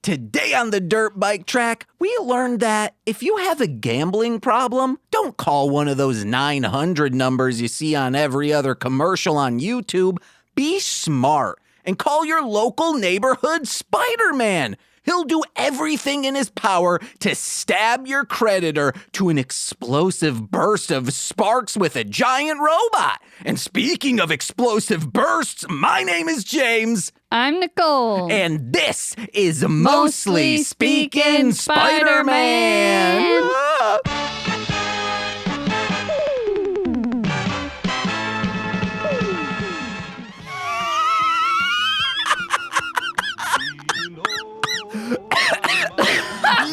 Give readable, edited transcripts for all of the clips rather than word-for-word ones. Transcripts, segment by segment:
Today on the Dirt Bike Track, we learned that if you have a gambling problem, don't call one of those 900 numbers you see on every other commercial on YouTube. Be smart and call your local neighborhood Spider-Man. He'll do everything in his power to stab your creditor to an explosive burst of sparks with a giant robot. And speaking of explosive bursts, my name is James. I'm Nicole. And this is Mostly Speaking Spider-Man.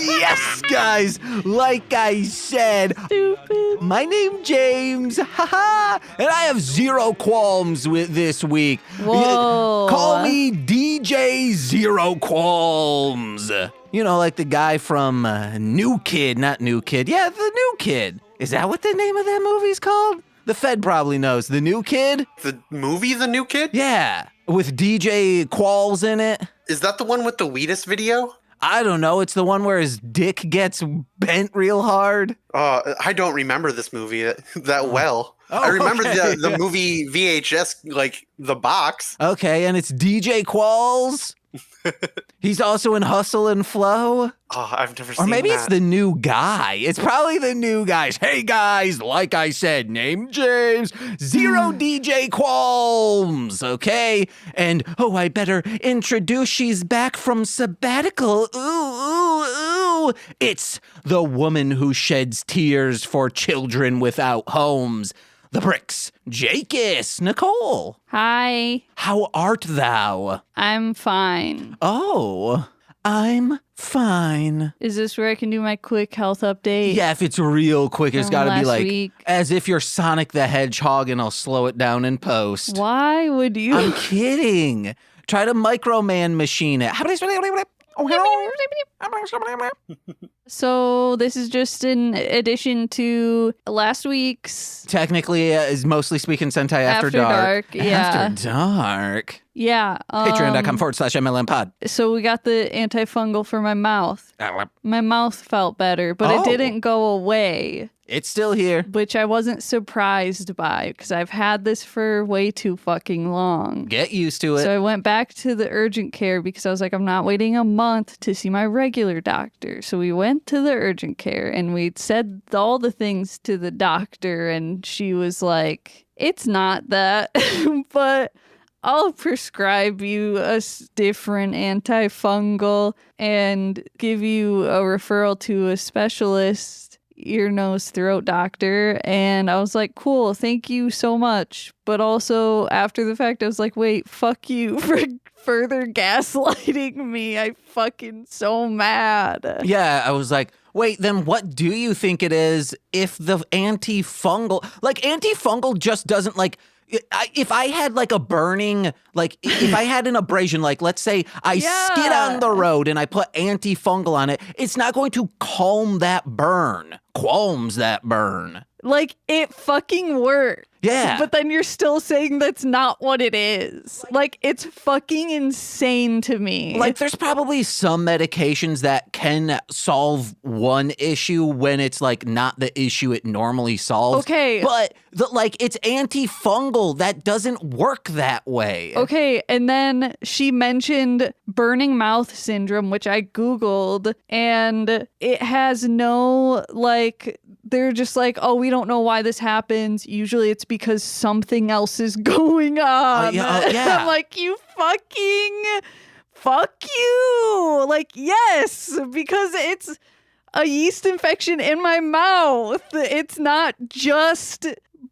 Yes, guys, like I said, Stupid. my name James, haha, and I have zero qualms with this week. Whoa. Call me DJ Zero Qualms. You know, like the guy from New Kid, not New Kid. Yeah, the New Kid. Is that what the name of that movie's called? The Fed probably knows. The New Kid? The movie The New Kid? Yeah, with DJ Qualls in it. Is that the one with the Wheatus video? I don't know. It's the one where his dick gets bent real hard. I don't remember this movie that well. I remember the movie VHS, like the box. Okay, and it's DJ Qualls. He's also in Hustle and Flow. Oh, I've never seen that. Or maybe it's the new guy. It's probably the new guys. Hey, guys, like I said, name James, zero DJ Qualms, okay? And, oh, I better introduce, she's back from sabbatical. Ooh. It's the woman who sheds tears for children without homes. The Bricks, Jakis, Nicole. Hi. How art thou? I'm fine. Oh, I'm fine. Is this where I can do my quick health update? Yeah, if it's real quick, it's From got to be last like, week. as if you're Sonic the Hedgehog, and I'll slow it down in post. Why would you? I'm kidding. Try to Microman machine it. So this is just in addition to last week's. Technically, is Mostly Speaking Sentai After Dark. Yeah. After Dark. Yeah. Patreon.com/MLM pod. So we got the antifungal for my mouth. My mouth felt better, but it didn't go away. It's still here. Which I wasn't surprised by because I've had this for way too fucking long. Get used to it. So I went back to the urgent care because I was like, I'm not waiting a month to see my regular doctor. So we went to the urgent care and we said all the things to the doctor and she was like, it's not that, but I'll prescribe you a different antifungal and give you a referral to a specialist ear, nose, throat doctor. And I was like, cool, thank you so much. But also after the fact, I was like, wait, fuck you for further gaslighting me. I fucking so mad. Yeah, I was like, wait, then what do you think it is if the antifungal just doesn't like, if I had like a burning, like if I had an abrasion, like let's say I skid on the road and I put antifungal on it, it's not going to qualms that burn. Like it fucking works. Yeah. But then you're still saying that's not what it is. Like it's fucking insane to me. Like there's probably some medications that can solve one issue when it's like not the issue it normally solves. Okay. But it's antifungal. That doesn't work that way. Okay. And then she mentioned burning mouth syndrome, which I Googled, and it has no they're just like, oh, we don't know why this happens. Usually it's because something else is going on. Yeah. I'm like, fuck you. Like, yes, because it's a yeast infection in my mouth. It's not just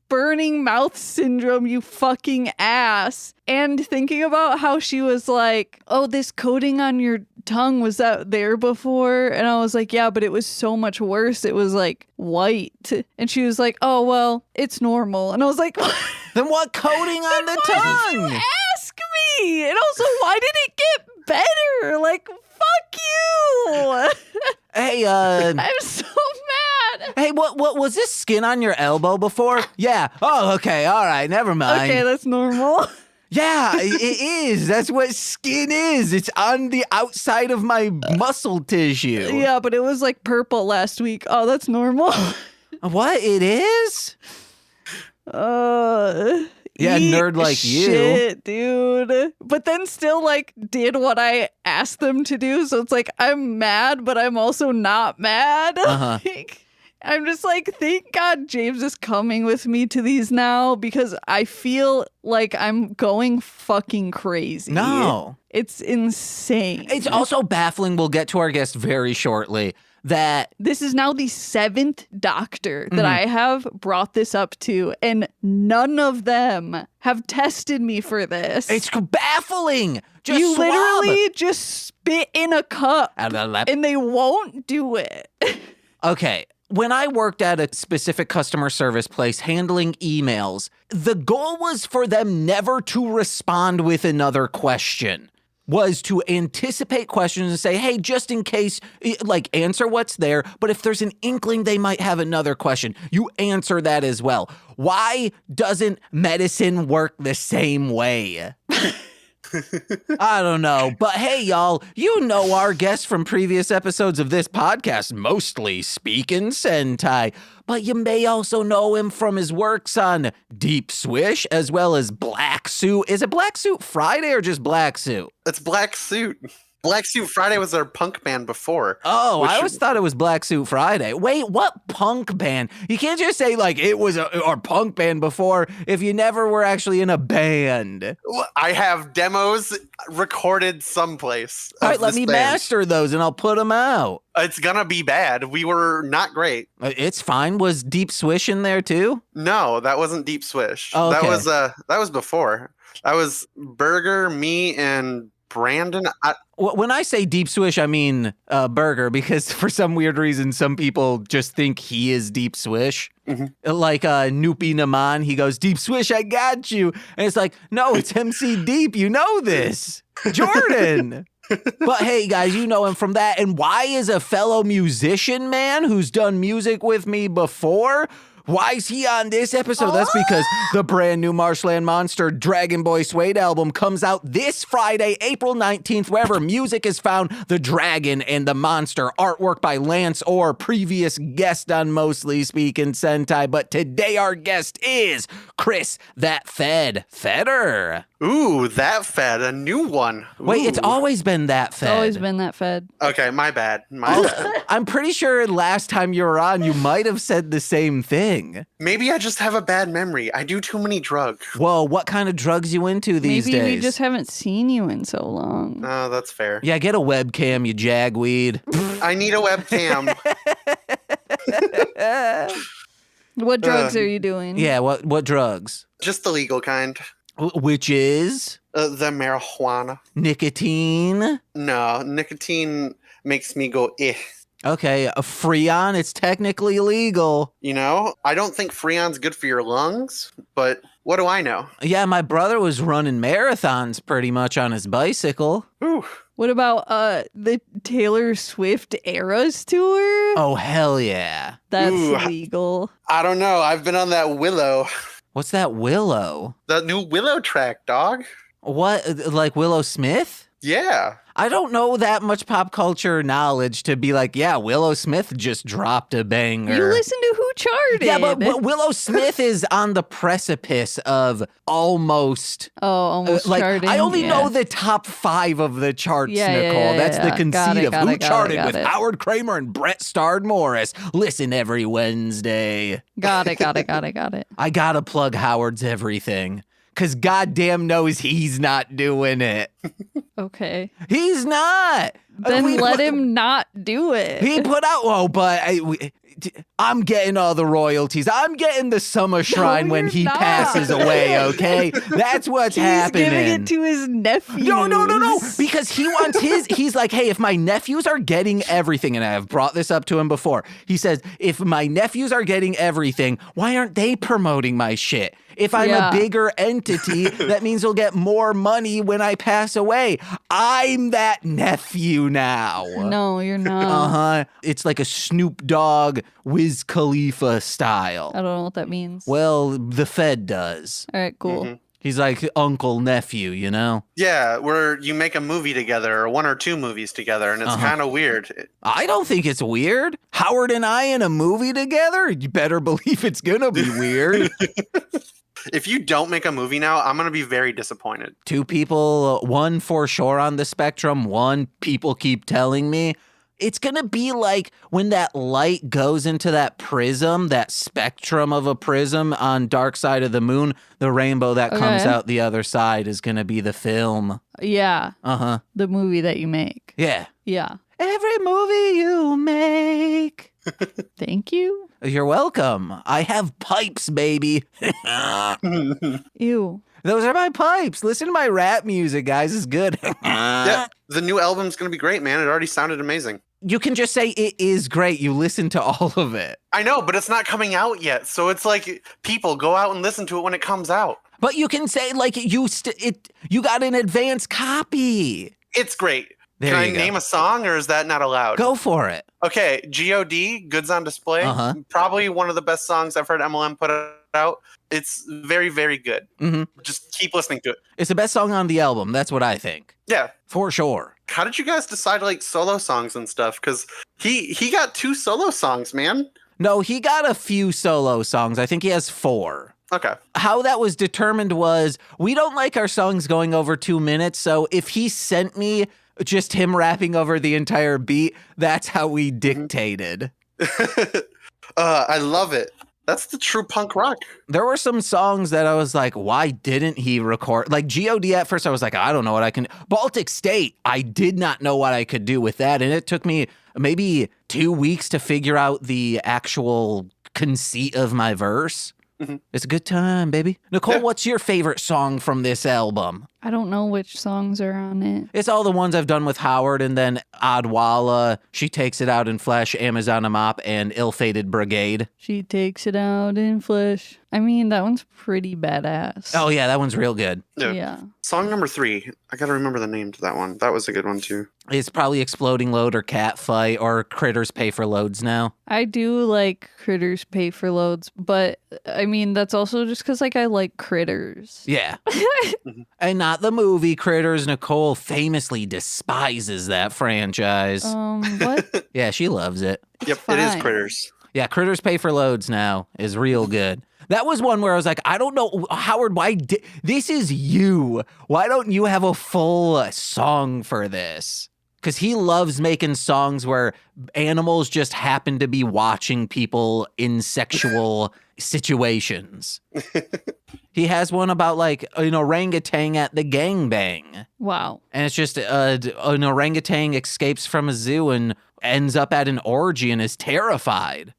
burning mouth syndrome, you fucking ass. And thinking about how she was like, oh, this coating on your tongue was out there before, and I was like, yeah, but it was so much worse. It was like white. And she was like, oh well, it's normal. And I was like, then what coating on the tongue? Why did you ask me? And also, why did it get better? Like, fuck you. Hey, I'm so mad. Hey, what was this skin on your elbow before? Yeah. Oh, okay. All right. Never mind. Okay, that's normal. Yeah, it is. That's what skin is. It's on the outside of my muscle tissue. Yeah, but it was like purple last week. Oh, that's normal. What? It is? Yeah, eat nerd like you. Shit, dude. But then still like did what I asked them to do. So it's like I'm mad, but I'm also not mad. Like, I'm just like, thank God James is coming with me to these now because I feel like I'm going fucking crazy. No. It's insane. It's also baffling. We'll get to our guest very shortly. That this is now the 7th doctor that I have brought this up to, and none of them have tested me for this. it's baffling. Just you swab. literally just spit in a cup, Out of the lap. and they won't do it. Okay. When I worked at a specific customer service place handling emails, the goal was for them never to respond with another question. Was to anticipate questions and say, hey, just in case, like, answer what's there. But if there's an inkling they might have another question, you answer that as well. Why doesn't medicine work the same way? I don't know. But hey, y'all, you know our guest from previous episodes of this podcast, mostly speaking Sentai. But you may also know him from his works on Deep Swish as well as Black Suit. Is it Black Suit Friday or just Black Suit? It's Black Suit. Black Suit Friday was our punk band before. Oh, I always thought it was Black Suit Friday. Wait, what punk band? You can't just say, like, it was our punk band before if you never were actually in a band. Well, I have demos recorded someplace. All right, let me band. master those and I'll put them out. It's gonna be bad. We were not great. It's fine. Was Deep Swish in there too? No, that wasn't Deep Swish. Oh, okay. That was before. That was Burger, me, and Brandon. When I say Deep Swish, I mean Burger, because for some weird reason, some people just think he is Deep Swish. Mm-hmm. Like Noopy Naman, he goes, Deep Swish, I got you. And it's like, no, it's MC Deep. You know this. Jordan. But hey, guys, you know him from that. And why is a fellow musician man who's done music with me before? Why is he on this episode? That's because the brand new Marshland Monster Dragon Boy Suede album comes out this Friday, April 19th, wherever music is found. The Dragon and the Monster, artwork by Lance Orr, previous guest on Mostly Speaking Sentai. But today our guest is Kris, that Feder. Ooh, that Fed, a new one. Ooh. Wait, it's always been that Fed. It's always been that Fed. Okay, my bad. My bad. I'm pretty sure last time you were on, you might have said the same thing. Maybe I just have a bad memory. I do too many drugs. Whoa, what kind of drugs you into these days? Maybe we just haven't seen you in so long. Oh, that's fair. Yeah, get a webcam, you jagweed. I need a webcam. What drugs are you doing? Yeah, what drugs? Just the legal kind. Which is? The marijuana. Nicotine? No, nicotine makes me go, eh. Okay, a Freon, it's technically legal. You know, I don't think Freon's good for your lungs, but what do I know? Yeah, my brother was running marathons pretty much on his bicycle. Ooh. What about the Taylor Swift Eras tour? Oh, hell yeah. That's Ooh. legal. I don't know. I've been on that Willow. What's that Willow? The new Willow track, dog. What, like Willow Smith? Yeah. I don't know that much pop culture knowledge to be like, yeah, Willow Smith just dropped a banger. You listen to Who Charted. Yeah, but Willow Smith is on the precipice of almost. Oh, almost charting. I only know the top 5 of the charts, Nicole. That's the conceit of Who Charted with Howard Kramer and Brett Starred Morris. Listen every Wednesday. Got it. I gotta plug Howard's everything. Because goddamn knows he's not doing it. Okay. He's not. Then let him not do it. He put out, I'm getting all the royalties. I'm getting the summer shrine when he passes away, okay? That's what's happening. He's giving it to his nephews. No. Because he wants he's like, hey, if my nephews are getting everything, and I have brought this up to him before, he says, if my nephews are getting everything, why aren't they promoting my shit? If I'm a bigger entity, that means they'll get more money when I pass away. I'm that nephew now. No, you're not. Uh-huh. It's like a Snoop Dogg, Wiz Khalifa style. I don't know what that means. Well, the Fed does. All right, cool. Mm-hmm. He's like uncle, nephew, you know? Yeah, where you make a movie together or one or two movies together, and it's kind of weird. I don't think it's weird. Howard and I in a movie together? You better believe it's gonna be weird. If you don't make a movie now, I'm going to be very disappointed. Two people, one for sure on the spectrum, one people keep telling me. It's going to be like when that light goes into that prism, that spectrum of a prism on Dark Side of the Moon, the rainbow that comes out the other side is going to be the film. Yeah. Uh-huh. The movie that you make. Yeah. Yeah. Every movie you make. Thank you. You're welcome. I have pipes, baby. Ew. Those are my pipes. Listen to my rap music, guys. It's good. Yeah, the new album's going to be great, man. It already sounded amazing. You can just say it is great. You listen to all of it. I know, but it's not coming out yet. So it's like, people go out and listen to it when it comes out. But you can say like you got an advance copy. It's great. There Can I you go. name a song, or is that not allowed? Go for it. Okay, G.O.D., Goods on Display. Probably one of the best songs I've heard MLM put out. It's very, very good. Just keep listening to it. It's the best song on the album. That's what I think. Yeah. For sure. How did you guys decide like solo songs and stuff? Because he got 2 solo songs, man. No, he got a few solo songs. I think he has 4. Okay. How that was determined was we don't like our songs going over 2 minutes. So if he sent me just him rapping over the entire beat, that's how we dictated. I love it. That's the true punk rock. There were some songs that I was like, why didn't he record? Like G.O.D. at first, I was like, I don't know what I can. Baltic State, I did not know what I could do with that. And it took me maybe 2 weeks to figure out the actual conceit of my verse. It's a good time, baby. Nicole, what's your favorite song from this album? I don't know which songs are on it. It's all the ones I've done with Howard, and then Odwalla, She Takes It Out in Flesh, Amazon a Mop, and Ill-Fated Brigade. She takes it out in flesh. I mean, that one's pretty badass. Oh, yeah, that one's real good. Yeah. Song number 3. I got to remember the name to that one. That was a good one, too. It's probably Exploding Load or Cat Fight or Critters Pay for Loads now. I do like Critters Pay for Loads, but I mean, that's also just because like I like critters. Yeah. And not the movie Critters. Nicole famously despises that franchise. What? Yeah, she loves it. Yep, Fine. it is Critters. Yeah, Critters Pay for Loads now is real good. That was one where I was like, I don't know, Howard, this is you. Why don't you have a full song for this? Because he loves making songs where animals just happen to be watching people in sexual situations. He has one about like an orangutan at the gangbang. Wow. And it's just an orangutan escapes from a zoo and ends up at an orgy and is terrified.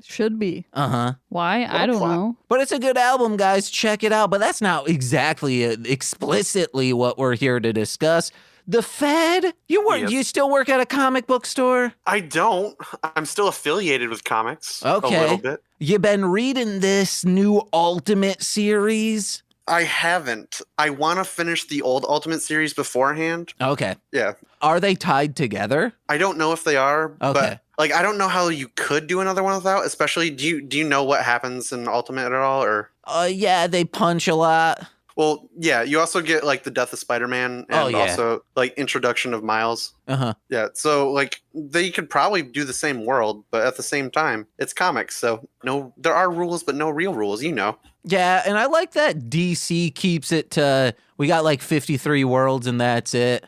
Should be. Uh-huh. Why? I don't know. But it's a good album, guys. Check it out. But that's not exactly explicitly what we're here to discuss. The Fed? You still work at a comic book store? I don't. I'm still affiliated with comics. Okay. A little bit. You been reading this new Ultimate series? I haven't. I want to finish the old Ultimate series beforehand. Okay. Yeah. Are they tied together? I don't know if they are, Okay. but like I don't know how you could do another one without, especially do you know what happens in Ultimate at all, or Yeah, they punch a lot. well, yeah, you also get like the death of Spider-Man and also like introduction of Miles. Uh-huh. Yeah, so like they could probably do the same world, but at the same time, it's comics, so there are rules but no real rules, you know. Yeah, and I like that DC keeps it to, we got like 53 worlds and that's it.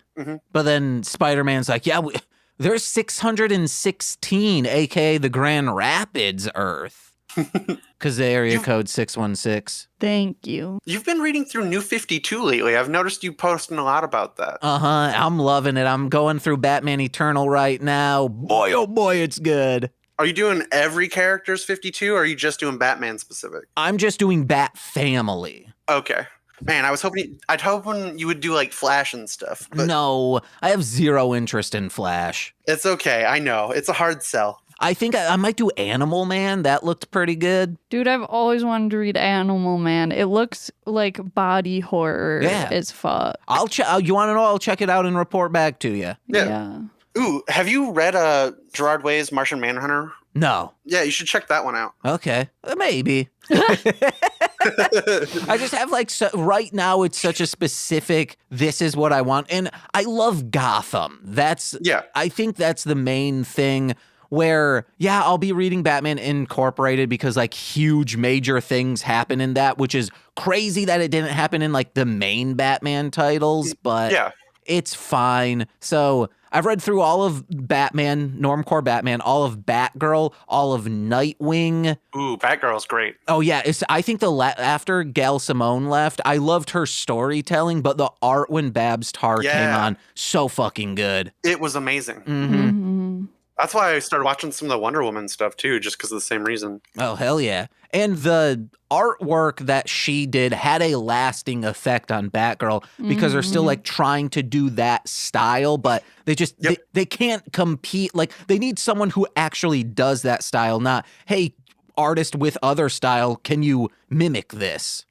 But then Spider-Man's like, yeah, there's 616, aka the Grand Rapids Earth. Because the area code 616. Thank you. You've been reading through New 52 lately. I've noticed you posting a lot about that. Uh-huh, I'm loving it. I'm going through Batman Eternal right now. Boy, oh boy, it's good. Are you doing every character's 52, or are you just doing Batman specific? I'm just doing Bat Family. Okay. Man, I'd hoping you would do like Flash and stuff. But No, I have zero interest in Flash. it's okay. I know. It's a hard sell. I think I might do Animal Man. That looked pretty good. Dude, I've always wanted to read Animal Man. It looks like body horror as fuck. You want to know? I'll check it out and report back to you. Yeah. Ooh, have you read Gerard Way's Martian Manhunter? No. Yeah, you should check that one out. Okay. Maybe. I just have like right now it's such a specific this is what I want, and I love Gotham. I think that's the main thing where I'll be reading Batman Incorporated because like huge major things happen in that, which is crazy that it didn't happen in like the main Batman titles, but it's fine. So I've read through all of Batman, Normcore Batman, all of Batgirl, all of Nightwing. Ooh, Batgirl's great. Oh, yeah. I think after Gail Simone left, I loved her storytelling, but the art when Babs Tarr came on, so fucking good. It was amazing. Mm-hmm. That's why I started watching some of the Wonder Woman stuff, too, just because of the same reason. Oh, hell yeah. And the artwork that she did had a lasting effect on Batgirl because they're still like trying to do that style, but they just, they can't compete. Like they need someone who actually does that style, not, hey, artist with other style, can you mimic this?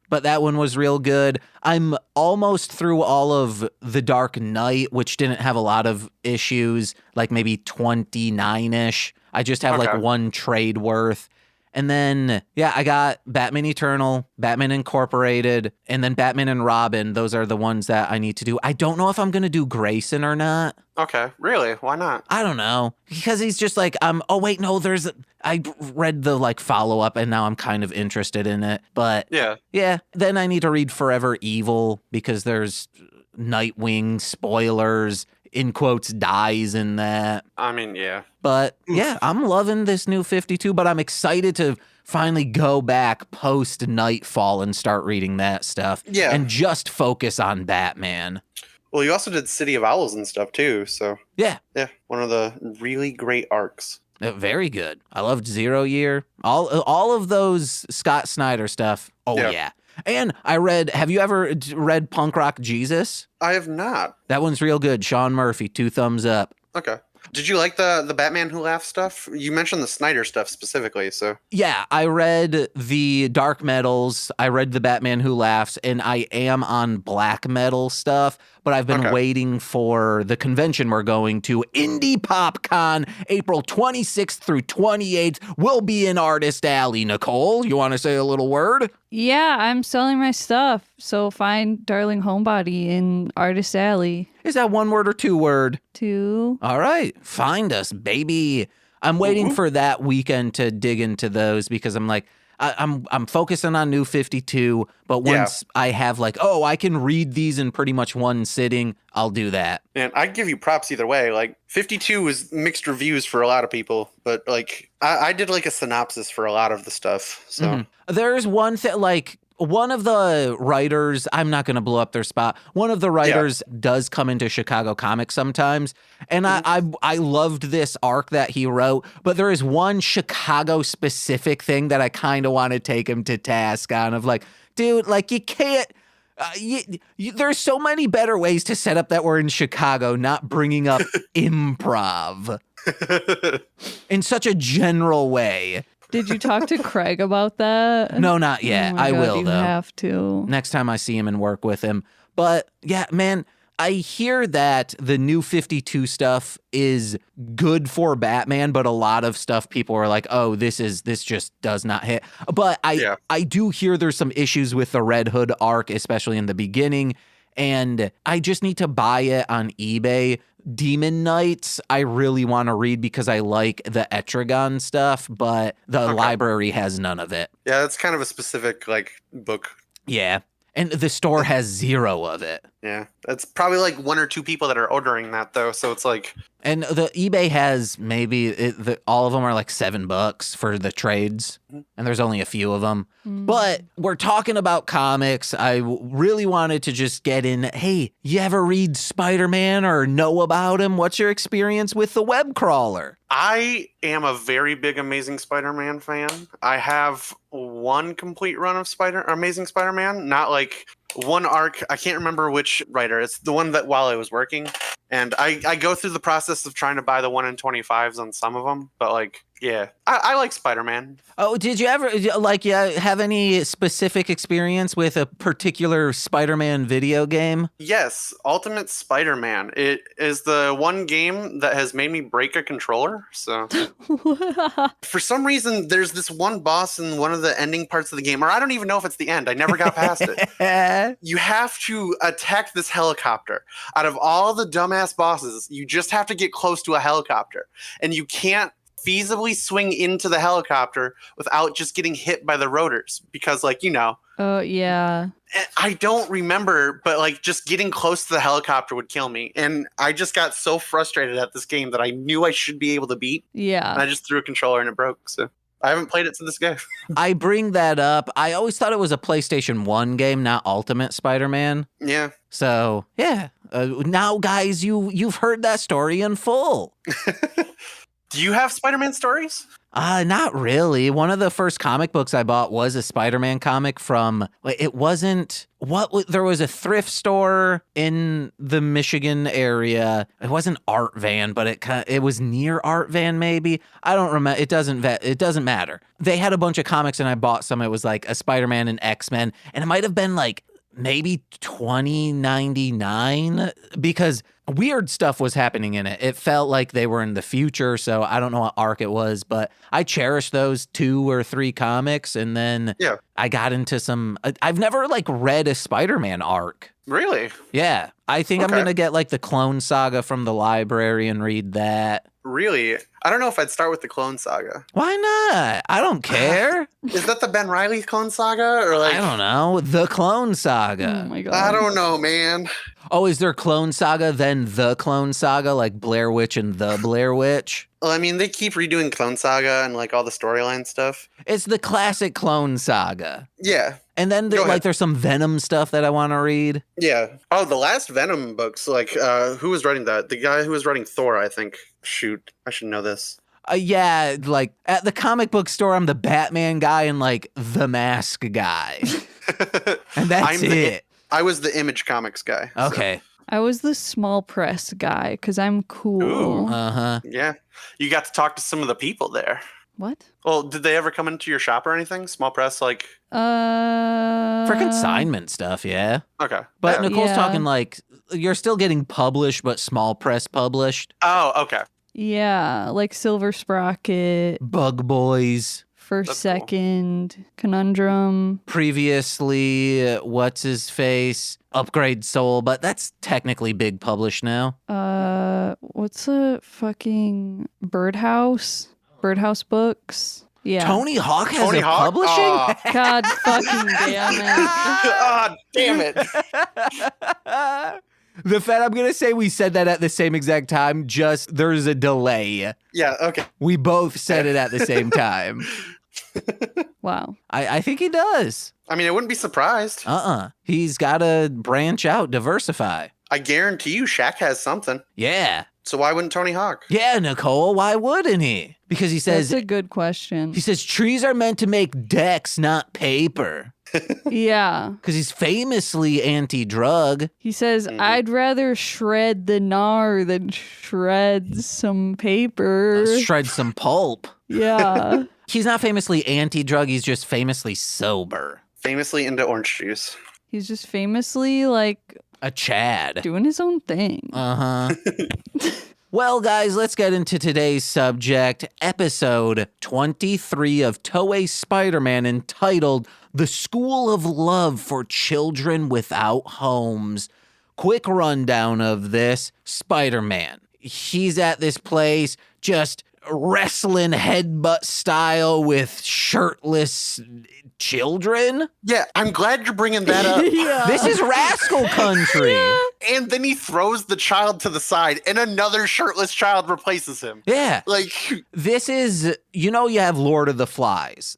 But that one was real good. I'm almost through all of The Dark Knight, which didn't have a lot of issues, like maybe 29-ish. I just have like one trade worth. And then, I got Batman Eternal, Batman Incorporated, and then Batman and Robin. Those are the ones that I need to do. I don't know if I'm going to do Grayson or not. Okay, really? Why not? I don't know. Because he's just like, oh, wait, no, I read the like follow-up and now I'm kind of interested in it. But then I need to read Forever Evil because there's Nightwing spoilers. In quotes, dies in that. I mean, But I'm loving this new 52, but I'm excited to finally go back post Nightfall and start reading that stuff. Yeah. And just focus on Batman. Well, you also did City of Owls and stuff too, so. Yeah. Yeah, one of the really great arcs. Very good. I loved Zero Year. All of those Scott Snyder stuff. Oh, yeah. And have you ever read Punk Rock Jesus? I have not. That one's real good. Sean Murphy, 2 thumbs up. Okay. Did you like the Batman Who Laughs stuff? You mentioned the Snyder stuff specifically, so. Yeah, I read the Dark Metals, I read the Batman Who Laughs, and I am on Black Metal stuff, but I've been waiting for the convention we're going to. Indy PopCon, April 26th through 28th, will be in Artist Alley. Nicole, you want to say a little word? Yeah, I'm selling my stuff, so find Darling Homebody in Artist Alley. Is that 1 word or 2 word? 2. All right, find us, baby. I'm waiting for that weekend to dig into those because I'm like, I'm focusing on New 52, but once I have like, I can read these in pretty much one sitting, I'll do that. Man, I'd give you props either way. Like 52 was mixed reviews for a lot of people, but like I did like a synopsis for a lot of the stuff. So there's one thing like. One of the writers, I'm not going to blow up their spot. One of the writers does come into Chicago Comics sometimes. And I loved this arc that he wrote. But there is one Chicago specific thing that I kind of want to take him to task on of like, dude, like you can't. There's so many better ways to set up that we're in Chicago, not bringing up improv in such a general way. Did you talk to Craig about that? No, not yet. I will, though. You have to. Next time I see him and work with him. But yeah, man, I hear that the New 52 stuff is good for Batman, but a lot of stuff people are like, oh, this just does not hit. But I do hear there's some issues with the Red Hood arc, especially in the beginning. And I just need to buy it on eBay. Demon Knights, I really want to read because I like the Etrigan stuff, but the library has none of it. Yeah, it's kind of a specific like book. Yeah. And the store has 0 of it. Yeah. It's probably like 1 or 2 people that are ordering that though. So it's like. And the eBay has maybe all of them are like $7 for the trades. And there's only a few of them. But we're talking about comics. I really wanted to just get in. Hey, you ever read Spider-Man or know about him? What's your experience with the web crawler? I am a very big Amazing Spider-Man fan. I have 1 complete run of Amazing Spider-Man, not like one arc. I can't remember which writer. It's the one that while I was working. And I go through the process of trying to buy the 1 in 25s on some of them, but like Yeah, I like Spider-Man. Oh, did you ever have any specific experience with a particular Spider-Man video game? Yes, Ultimate Spider-Man. It is the one game that has made me break a controller. So for some reason, there's this one boss in one of the ending parts of the game, or I don't even know if it's the end. I never got past it. You have to attack this helicopter. Out of all the dumbass bosses, you just have to get close to a helicopter, and you can't feasibly swing into the helicopter without just getting hit by the rotors because, like, you know. Oh, yeah. I don't remember, but like just getting close to the helicopter would kill me. And I just got so frustrated at this game that I knew I should be able to beat. Yeah. And I just threw a controller and it broke. So I haven't played it since this game. I bring that up. I always thought it was a PlayStation 1 game, not Ultimate Spider-Man. Yeah. So, yeah. Now, guys, you've heard that story in full. Do you have Spider-Man stories? Not really. One of the first comic books I bought was a Spider-Man comic from, there was a thrift store in the Michigan area. It wasn't Art Van, but it was near Art Van maybe. I don't remember. It doesn't matter. They had a bunch of comics and I bought some. It was like a Spider-Man and X-Men, and it might have been like maybe $20.99 because weird stuff was happening in it. It felt like they were in the future, so I don't know what arc it was, but I cherished those 2 or 3 comics, and then I got into some. I've never like read a Spider-Man arc. Really? Yeah, I think I'm gonna get like the Clone Saga from the library and read that. Really? I don't know if I'd start with the Clone Saga. Why not? I don't care. Is that the Ben Reilly Clone Saga, or like I don't know, the Clone Saga. Oh my god. I don't know, man. Oh, is there Clone Saga, then the Clone Saga, like Blair Witch and the Blair Witch? Well, I mean, they keep redoing Clone Saga and like all the storyline stuff. It's the classic Clone Saga. Yeah. And then there's some Venom stuff that I want to read. Yeah. Oh, the last Venom books, like who was writing that? The guy who was writing Thor, I think. Shoot, I should know this. Yeah, like at the comic book store, I'm the Batman guy and like the Mask guy. And that's it. I was the Image Comics guy. Okay. So. I was the small press guy because I'm cool. Ooh. Uh-huh. Yeah. You got to talk to some of the people there. What? Well, did they ever come into your shop or anything? Small press, like? For consignment stuff, yeah. Okay. But yeah. Nicole's talking like you're still getting published, but small press published. Oh, okay. Yeah, like Silver Sprocket, Bug Boys. First, That's Second, Conundrum. Previously, what's his face? Upgrade Soul, but that's technically big published now. What's a fucking Birdhouse? Birdhouse Books. Yeah. Tony Hawk has a publishing? God fucking damn it. Ah, damn it. The fact I'm going to say we said that at the same exact time, just there's a delay. Yeah, okay. We both said it at the same time. Wow. I think he does. I mean, I wouldn't be surprised. He's got to branch out, diversify. I guarantee you Shaq has something. Yeah. So why wouldn't Tony Hawk? Yeah, Nicole, why wouldn't he? Because he says... That's a good question. He says trees are meant to make decks, not paper. Yeah. Because he's famously anti-drug. He says, I'd rather shred the gnar than shred some paper. Shred some pulp. Yeah. He's not famously anti-drug, he's just famously sober. Famously into orange juice. He's just famously, like... A Chad. Doing his own thing. Uh-huh. Well, guys, let's get into today's subject, episode 23 of Toei Spider-Man, entitled The School of Love for Children Without Homes. Quick rundown of this. Spider-Man. He's at this place just wrestling headbutt style with shirtless children. Yeah, I'm glad you're bringing that up. Yeah. This is rascal country. Yeah. And then he throws the child to the side and another shirtless child replaces him. Yeah. Like, this is, you have Lord of the Flies.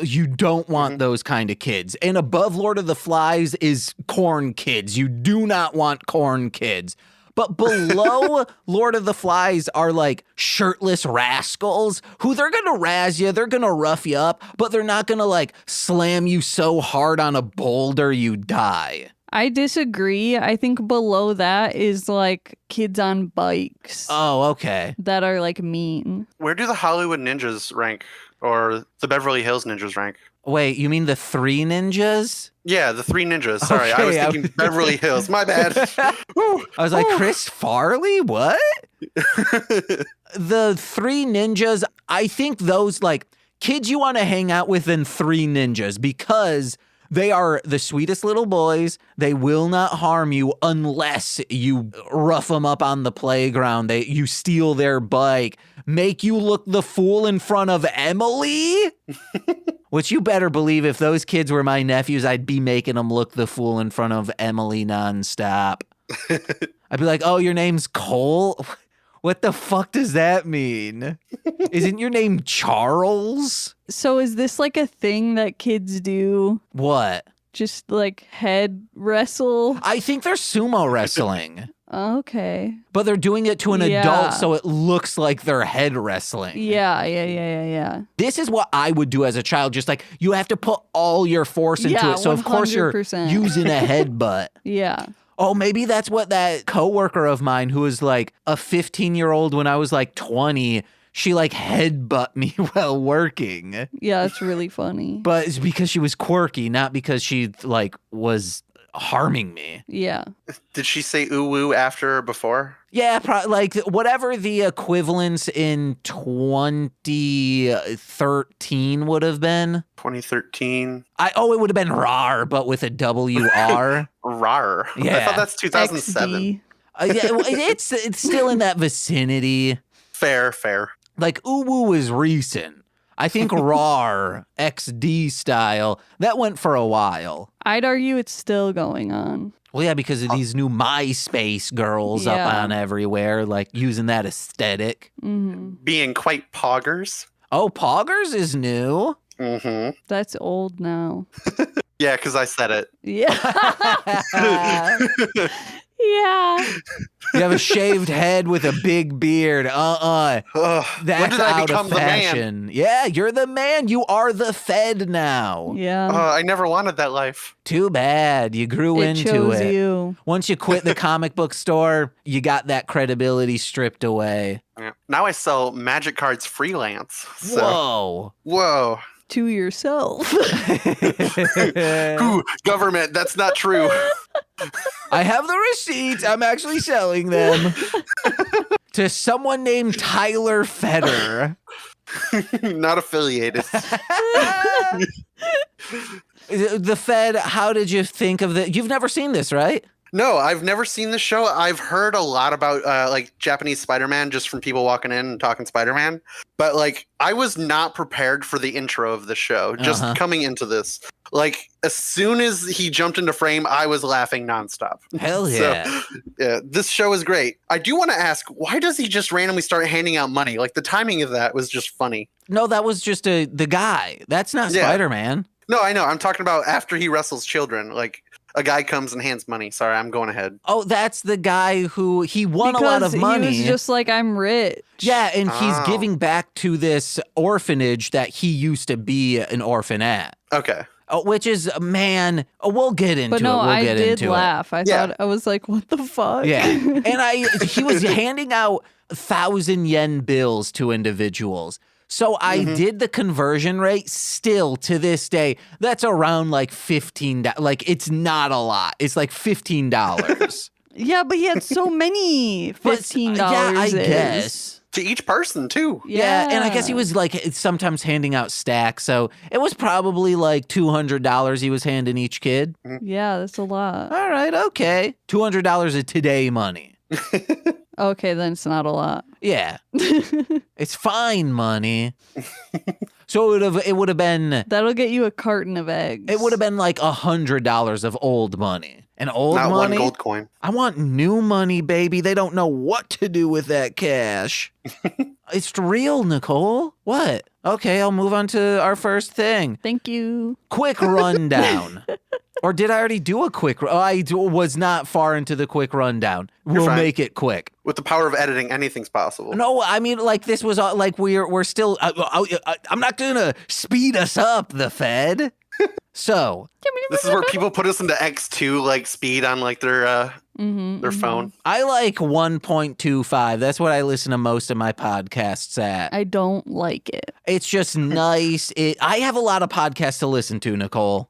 You don't want those kind of kids. And above Lord of the Flies is corn kids. You do not want corn kids. But below Lord of the Flies are like shirtless rascals who they're going to razz you. They're going to rough you up, but they're not going to like slam you so hard on a boulder you die. I disagree. I think below that is like kids on bikes Oh, okay. that are like mean. Where do the Hollywood Ninjas rank? Or the Beverly Hills Ninjas rank? Wait, you mean the 3 ninjas? Yeah, the 3 ninjas. Sorry, I was Okay, thinking Beverly Hills. My bad. I was like, Chris Farley? What? The 3 ninjas, I think those, like, kids you want to hang out with than 3 ninjas because they are the sweetest little boys. They will not harm you unless you rough them up on the playground. You steal their bike, make you look the fool in front of Emily. Which you better believe if those kids were my nephews, I'd be making them look the fool in front of Emily nonstop. I'd be like, oh, your name's Cole? What the fuck does that mean? Isn't your name Charles? So is this like a thing that kids do? What? Just like head wrestle? I think they're sumo wrestling. Okay. But they're doing it to an Yeah. adult so it looks like they're head wrestling. Yeah. This is what I would do as a child. Just like you have to put all your force into Yeah, it. So of course you're 100%. using a headbutt. Yeah. Oh, maybe that's what that coworker of mine who was like a 15-year-old when I was like 20, she like headbutt me while working. Yeah, it's really funny. But it's because she was quirky, not because she like was harming me. Yeah. Did she say ooh woo after or before? Yeah, like whatever the equivalence in 2013 would have been. 2013. It would have been RAR, but with a WR. Rar. I Yeah. thought that's 2007. XD. It's still in that vicinity. Fair. Like Uwu is recent. I think RAR XD style that went for a while. I'd argue it's still going on. Well, yeah, because of these new MySpace girls up Yeah. on everywhere, like using that aesthetic. Being quite poggers. Oh, Poggers is new. Mm-hmm. That's old now. Yeah, because I said it. Yeah. Yeah. You have a shaved head with a big beard. Ugh, That's when did I out become of the man? fashion. Yeah, you're the man. You are the Fed now. Yeah. I never wanted that life. Too bad. You grew It into chose it. you. Once you quit the comic book store, you got that credibility stripped away. Yeah. Now I sell magic cards freelance. So. Whoa. Whoa. To yourself. Ooh, government, that's not true. I have the receipts. I'm actually selling them to someone named Tyler Feder. Not affiliated. The Fed, how did you think of the... You've never seen this, right? No, I've never seen the show. I've heard a lot about like Japanese Spider-Man just from people walking in and talking Spider-Man. But like I was not prepared for the intro of the show just coming into this. Like as soon as he jumped into frame, I was laughing nonstop. Hell yeah. So, yeah, this show is great. I do want to ask, why does he just randomly start handing out money? Like the timing of that was just funny. No, that was just the guy. That's not Yeah. Spider-Man. No, I know. I'm talking about after he wrestles children. Like a guy comes and hands money. Sorry, I'm going ahead. Oh, that's the guy who he won a lot of money. He was just like, I'm rich. Yeah, and he's Oh. giving back to this orphanage that he used to be an orphan at. Okay. Which is, man, we'll get into But no, it. We'll I get did into laugh. I Yeah. thought, I was like, what the fuck? it. Yeah. And he was handing out 1,000 yen bills to individuals. So I did the conversion rate. Still to this day, that's around like $15. Like it's not a lot. It's like $15. Yeah, but he had so many $15. Yeah, I guess. To each person too. Yeah, and I guess he was like sometimes handing out stacks. So it was probably like $200 he was handing each kid. Yeah, that's a lot. All right, okay. $200 of today money. Okay, then it's not a lot. Yeah. It's fine money. So it would have been That'll get you a carton of eggs. it would have been like $100 of old money. And old Not money. one gold coin. I want new money, baby. They don't know what to do with that cash. It's real, Nicole. What? Okay, I'll move on to our first thing. Thank you. Quick rundown. Or did I already do a quick? I was not far into the quick rundown. We'll fine. make it quick. With the power of editing, anything's possible. No, I mean like this was like we're still. I'm not gonna speed us up, the Fed. So This is where people put us into X2 like speed on like their phone. I like 1.25. That's what I listen to most of my podcasts at. I don't like it. It's just nice. I have a lot of podcasts to listen to, Nicole.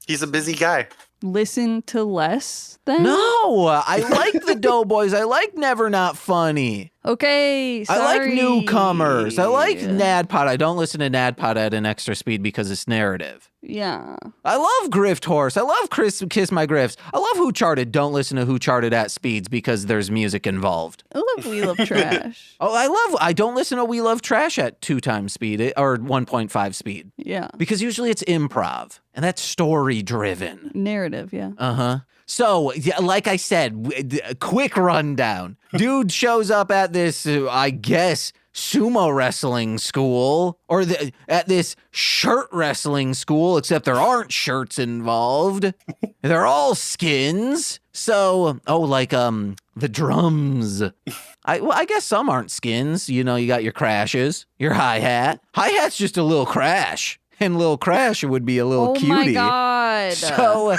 He's a busy guy. Listen to less then? No, I like the Doughboys. I like Never Not Funny. Okay, sorry. I like Newcomers. I like NADPOD. I don't listen to NADPOD at an extra speed because it's narrative. Yeah. I love Grift Horse. I love Kiss My Grifts. I love Who Charted. Don't listen to Who Charted at speeds because there's music involved. I love We Love Trash. I don't listen to We Love Trash at 2 times speed or 1.5 speed. Yeah. Because usually it's improv and that's story driven. Narrative, yeah. Uh-huh. So, like I said, quick rundown. Dude shows up at this, I guess, sumo wrestling school, or at this shirt wrestling school, except there aren't shirts involved. They're all skins. So, the drums. I guess some aren't skins. You know, you got your crashes, your hi-hat. Hi-hat's just a little crash. And Lil Crash would be a little cutie. Oh my God. So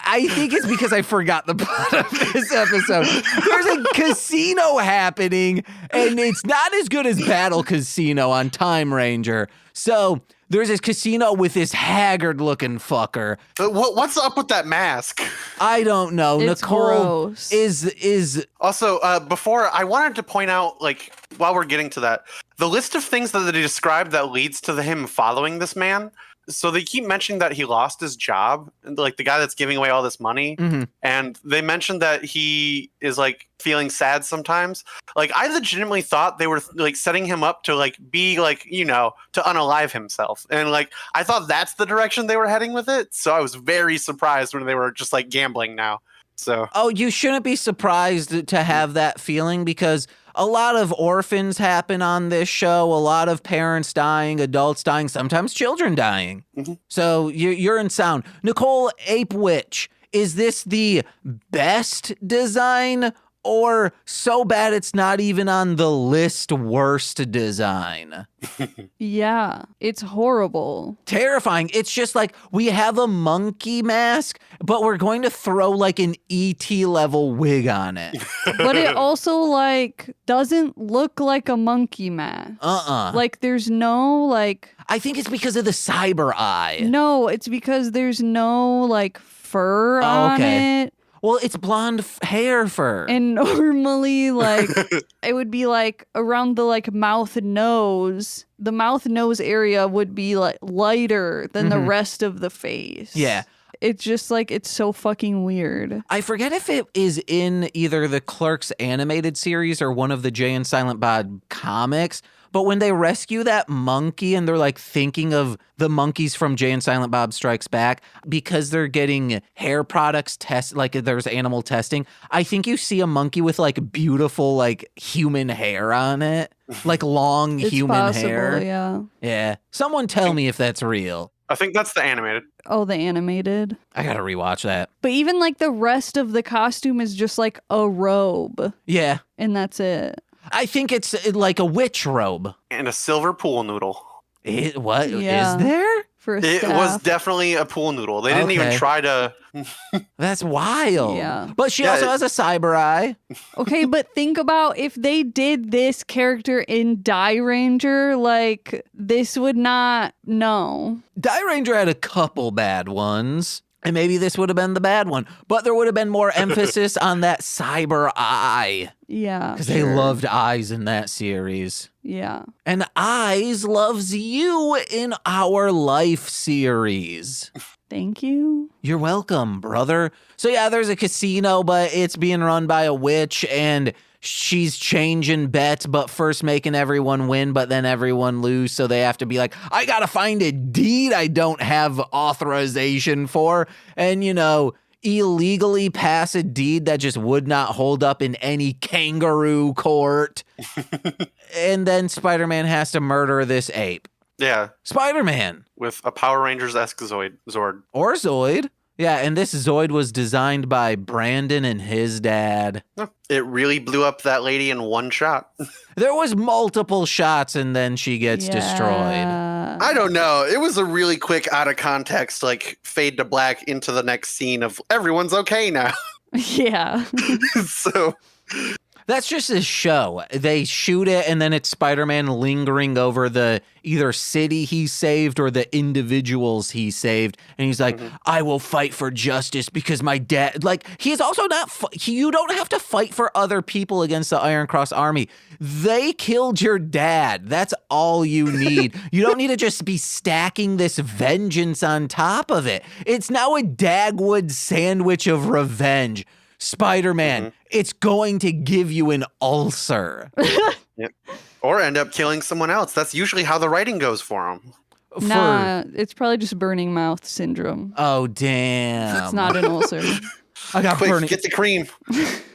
I think it's because I forgot the plot of this episode. There's a casino happening, and it's not as good as Battle Casino on Time Ranger. So there's this casino with this haggard-looking fucker. What's up with that mask? I don't know. It's Nicole gross. is Also, before I wanted to point out, like, while we're getting to that, the list of things that they described that leads to him following this man. So they keep mentioning that he lost his job, like the guy that's giving away all this money. And they mentioned that he is like feeling sad sometimes. Like, I legitimately thought they were like setting him up to like be like, you know, to unalive himself. And like, I thought that's the direction they were heading with it. So I was very surprised when they were just like gambling now. So, you shouldn't be surprised to have that feeling because a lot of orphans happen on this show. A lot of parents dying, adults dying, sometimes children dying. So you're in sound. Nicole Ape Witch, is this the best design or so bad it's not even on the list worst design? Yeah, it's horrible. Terrifying. It's just like we have a monkey mask, but we're going to throw like an ET level wig on it. But it also like doesn't look like a monkey mask. Like there's no like. I think it's because of the cyber eye. No, it's because there's no like fur on it. Well, it's blonde hair fur. And normally, like, it would be, like, around the, like, mouth nose. The mouth nose area would be, like, lighter than the rest of the face. Yeah. It's just, like, it's so fucking weird. I forget if it is in either the Clerks animated series or one of the Jay and Silent Bob comics, but when they rescue that monkey and they're like thinking of the monkeys from Jay and Silent Bob Strikes Back because they're getting hair products like there's animal testing. I think you see a monkey with like beautiful like human hair on it, like long It's human possible, hair. yeah. Yeah. Someone tell me if that's real. I think that's the animated. Oh, the animated. I gotta rewatch that. But even like the rest of the costume is just like a robe. Yeah. And that's it. I think it's like a witch robe. And a silver pool noodle. What is Yeah. there? For a It staff. was definitely a pool noodle. They didn't even Okay. try to. That's wild. Yeah. But she Yeah, also has a cyber eye. Okay, but think about if they did this character in Die Ranger, like, this would not, no. Die Ranger had a couple bad ones. And maybe this would have been the bad one. But there would have been more emphasis on that cyber eye. Yeah. Because they loved eyes in that series. Yeah. And Eyes loves you in our Life series. Thank you. You're welcome, brother. So yeah, there's a casino, but it's being run by a witch, and she's changing bets, but first making everyone win, but then everyone lose. So they have to be like, I gotta find a deed I don't have authorization for, and illegally pass a deed that just would not hold up in any kangaroo court. And then Spider-Man has to murder this ape. Yeah. Spider-Man. With a Power Rangers-esque Zord. Or Zoid. Yeah, and this Zoid was designed by Brandon and his dad. It really blew up that lady in one shot. There was multiple shots and then she gets destroyed. Yeah. I don't know. It was a really quick, out of context, like fade to black into the next scene of everyone's okay now. Yeah. So That's just a show. They shoot it, and then it's Spider-Man lingering over the either city he saved or the individuals he saved. And he's like, I will fight for justice because my dad... Like, he's also not... You don't have to fight for other people against the Iron Cross Army. They killed your dad. That's all you need. You don't need to just be stacking this vengeance on top of it. It's now a Dagwood sandwich of revenge. Spider-Man, it's going to give you an ulcer. Yep. Or end up killing someone else. That's usually how the writing goes for him. Nah, it's probably just burning mouth syndrome. Oh, damn. It's not an ulcer. I got Quick, get the cream.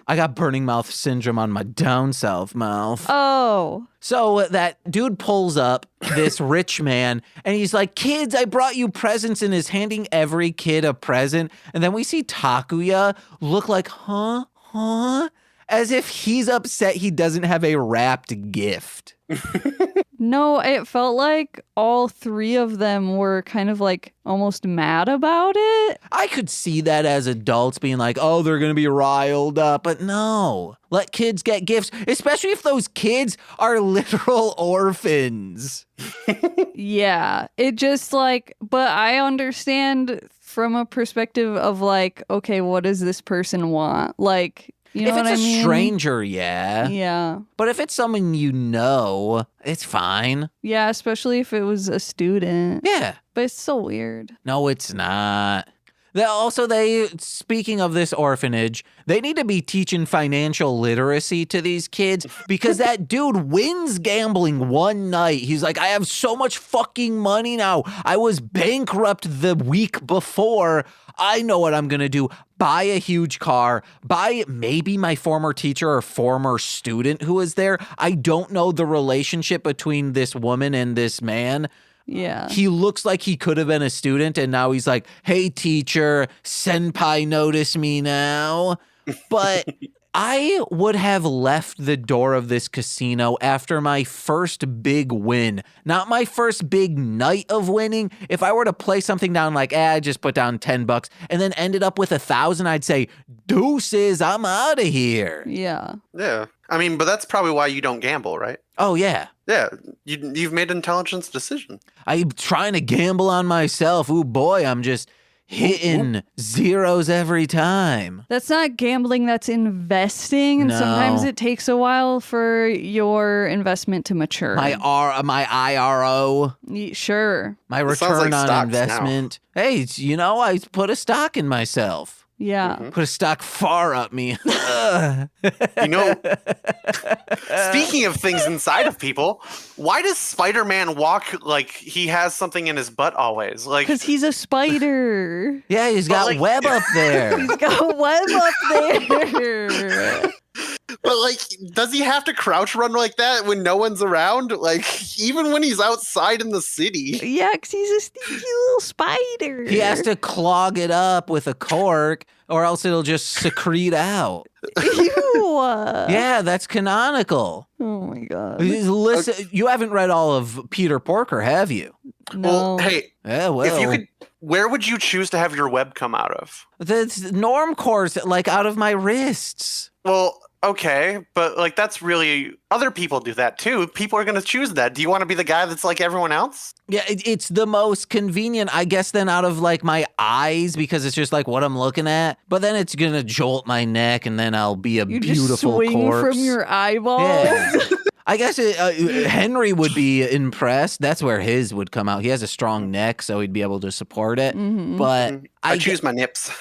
I got burning mouth syndrome on my down south mouth. Oh. So that dude pulls up, this rich man, and he's like, kids, I brought you presents, and is handing every kid a present. And then we see Takuya look like, huh? As if he's upset he doesn't have a wrapped gift. No, it felt like all three of them were kind of like almost mad about it. I could see that as adults being like, oh, they're going to be riled up. But no, let kids get gifts, especially if those kids are literal orphans. Yeah, it just like, but I understand from a perspective of like, okay, what does this person want? Like, you know if what it's I mean? a stranger, yeah. Yeah. But if it's someone you know, it's fine. Yeah, especially if it was a student. Yeah. But it's so weird. No, it's not. Speaking of this orphanage, they need to be teaching financial literacy to these kids because that dude wins gambling one night. He's like, I have so much fucking money now. I was bankrupt the week before. I know what I'm going to do. Buy a huge car, buy maybe my former teacher or former student who was there. I don't know the relationship between this woman and this man. Yeah. He looks like he could have been a student, and now he's like, hey, teacher, senpai, notice me now. But I would have left the door of this casino after my first big win, not my first big night of winning. If I were to play something down like, I just put down $10 and then ended up with 1,000, I'd say, deuces, I'm out of here. Yeah. Yeah. I mean, but that's probably why you don't gamble, right? Oh, yeah. Yeah. You've made an intelligence decision. I'm trying to gamble on myself. Ooh, boy, I'm just hitting zeros every time. That's not gambling, that's investing. And No. sometimes it takes a while for your investment to mature. My IRO, Sure. my It sounds return like on stocks investment. Hey, I put a stock in myself. Yeah. Put a stock far up me. You know, speaking of things inside of people, why does Spider-Man walk like he has something in his butt always? Like, Because he's a spider. Yeah, he's got like- web up there. He's got a web up there. but like, does he have to crouch run like that when no one's around? Like, even when he's outside in the city. Yeah, because he's a sneaky little spider. He has to clog it up with a cork, or else it'll just secrete out. Ew. Yeah, that's canonical. Oh my god. Listen, you haven't read all of Peter Porker, have you? No. Well, hey, Yeah, well, if you could, where would you choose to have your web come out of? the norm course, like out of my wrists. Well, okay, but like that's really other people do that too. People are going to choose that. Do you want to be the guy that's like everyone else? Yeah, it's the most convenient, I guess, then out of like my eyes because it's just like what I'm looking at. But then it's gonna jolt my neck, and then I'll be a you beautiful just swing corpse. from your eyeballs. Yeah. I guess Henry would be impressed. That's where his would come out. He has a strong neck, so he'd be able to support it. Mhm. But I choose my nips.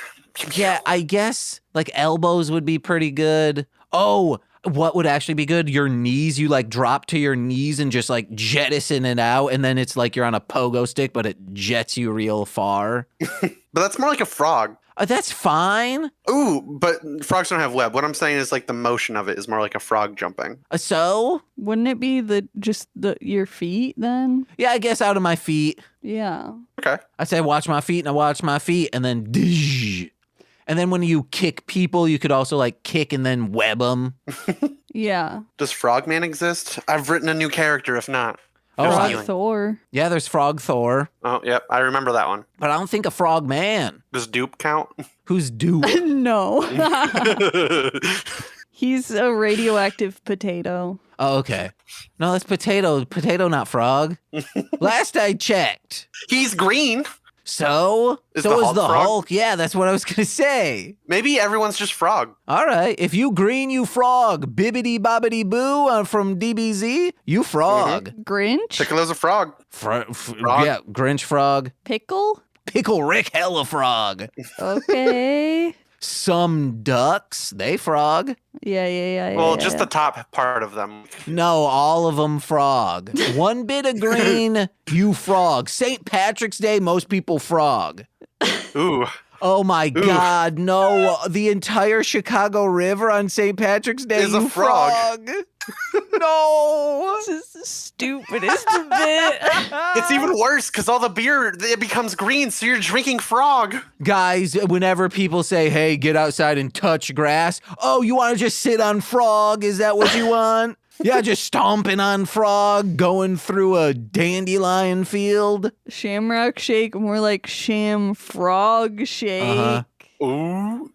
yeah, I guess like elbows would be pretty good. Oh, what would actually be good? Your knees. You like drop to your knees and just like jettison it out, and then it's like you're on a pogo stick, but it jets you real far. But that's more like a frog. That's fine. Ooh, but frogs don't have web. What I'm saying is like the motion of it is more like a frog jumping. So Wouldn't it be your feet then? yeah, I guess out of my feet. Yeah. Okay. I say watch my feet, and I watch my feet, and then dizh. And then when you kick people, you could also like kick and then web them. Yeah. Does Frogman exist? I've written a new character if not. Oh, Just Frog healing. Thor. Yeah, there's Frog Thor, Oh, yep. I remember that one. but I don't think a Frog Man. Does Dupe count? Who's Dupe? No. He's a radioactive potato. Oh, okay. No, that's Potato. Potato, not Frog. Last I checked. He's green. So? Is So the is Hulk the Frog? Hulk. Yeah, that's what I was going to say. Maybe everyone's just frog. All right. If you green, you frog. Bibbidi bobbidi boo from DBZ, you frog. Grinch? Piccolo's a frog. Frog? Yeah, Grinch frog. Pickle? Pickle Rick hella frog. Okay. Some ducks, they frog. Yeah. Well, just the top part of them. No, all of them frog. One bit of green, you frog. St. Patrick's Day, most people frog. Ooh. Oh my God, no. The entire Chicago River on St. Patrick's Day Is a you frog. No. This is the stupidest bit. It's even worse because all the beer, it becomes green, so you're drinking frog. Guys, whenever people say, hey, get outside and touch grass, oh, you want to just sit on frog? Is that what you want? Yeah, just stomping on frog, going through a dandelion field. Shamrock shake, more like sham frog shake. Uh-huh. Ooh.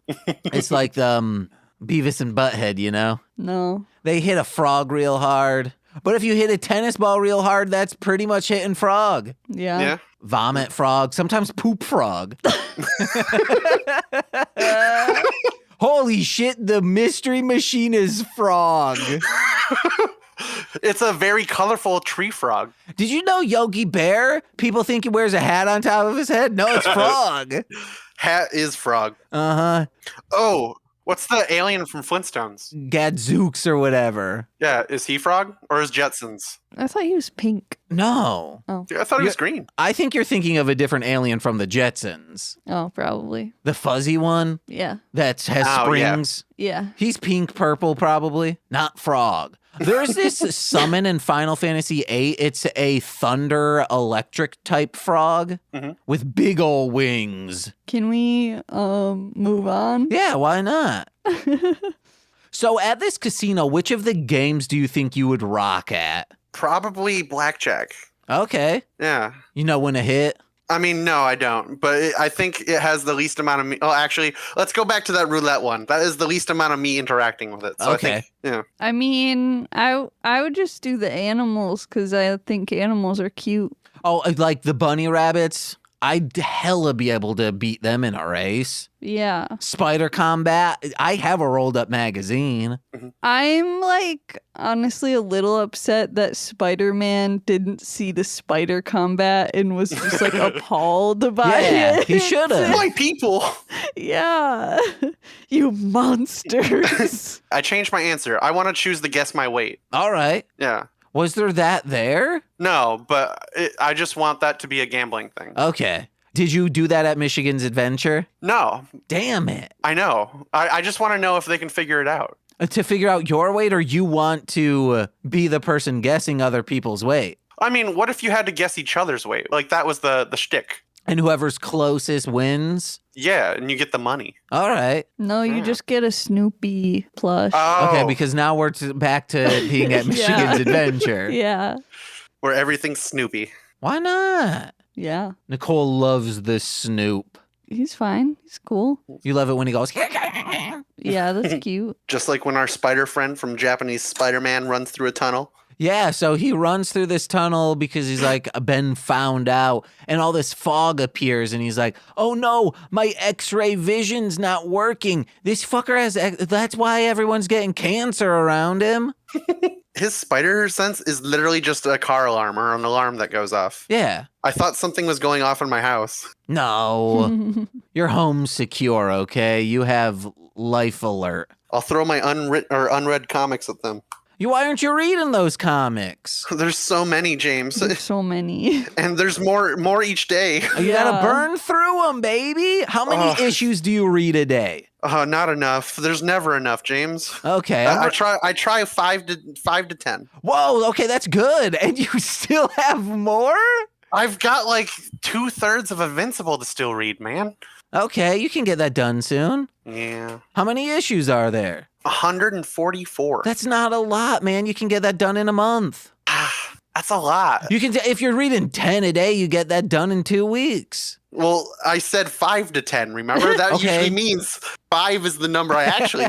It's like Beavis and Butthead, you know? No. They hit a frog real hard. But if you hit a tennis ball real hard, that's pretty much hitting frog. Yeah. Yeah. Vomit frog, sometimes poop frog. Holy shit, the mystery machine is frog. It's a very colorful tree frog. Did you know Yogi Bear? People think he wears a hat on top of his head. No, it's frog. Hat is frog. Uh-huh. Oh, what's the alien from Flintstones? Gadzooks or whatever. Yeah, is he frog or is Jetsons? I thought he was pink. No. Yeah, I thought he was green. I think you're thinking of a different alien from the Jetsons. Oh, probably. The fuzzy one Yeah. that has Oh, yeah. springs. Yeah. He's pink purple probably, not frog. There's this summon in Final Fantasy VIII. It's a thunder electric type frog with big ol' wings. Can we move on? Yeah, why not? So at this casino, which of the games do you think you would rock at? Probably blackjack. Okay. Yeah. You know when to hit? I mean, no, I don't. But I think it has the least amount of me. Oh, actually, let's go back to that roulette one. That is the least amount of me interacting with it. So Okay. I think, yeah. I mean, I would just do the animals because I think animals are cute. Oh, like the bunny rabbits? I'd hella be able to beat them in a race. Yeah. Spider combat. I have a rolled up magazine. I'm like honestly a little upset that Spider-Man didn't see the spider combat and was just like appalled by Yeah, it. he should've. Why people? Yeah. You monsters. I changed my answer. I want to choose the guess my weight. All right. Yeah. Was there that there? No, but I just want that to be a gambling thing. Okay. Did you do that at Michigan's Adventure? No, Damn it. I know. I just want to know if they can figure it out. To figure out your weight, or you want to be the person guessing other people's weight? I mean, what if you had to guess each other's weight? Like that was the shtick. And whoever's closest wins? Yeah, and you get the money. All right. No, you just get a Snoopy plush. Oh, Okay, because now we're back to being at Michigan's Adventure. Yeah. where everything's Snoopy. Why not? Yeah. Nicole loves the Snoop. He's fine. He's cool. You love it when he goes, Yeah, that's cute. Just like when our spider friend from Japanese Spider-Man runs through a tunnel. yeah, so he runs through this tunnel because he's like been found out, and all this fog appears, and he's like, oh no, my x-ray vision's not working. This fucker has, that's why everyone's getting cancer around him. His spider sense is literally just a car alarm or an alarm that goes off. Yeah. I thought something was going off in my house. No, your home's secure, okay? You have life alert. I'll throw my unread comics at them. Why aren't you reading those comics? There's so many, James. There's so many. And there's more each day. You gotta burn through them, baby. How many issues do you read a day? Not enough. There's never enough, James. Okay. I try 5 to 10. Whoa, okay, that's good. And you still have more? I've got like 2/3 of Invincible to still read, man. Okay, you can get that done soon. Yeah. How many issues are there? 144. That's not a lot, man. You can get that done in a month. That's a lot. You can, if you're reading 10 a day, you get that done in 2 weeks. Well, I said 5 to 10. Remember that Okay. usually means 5 is the number I actually.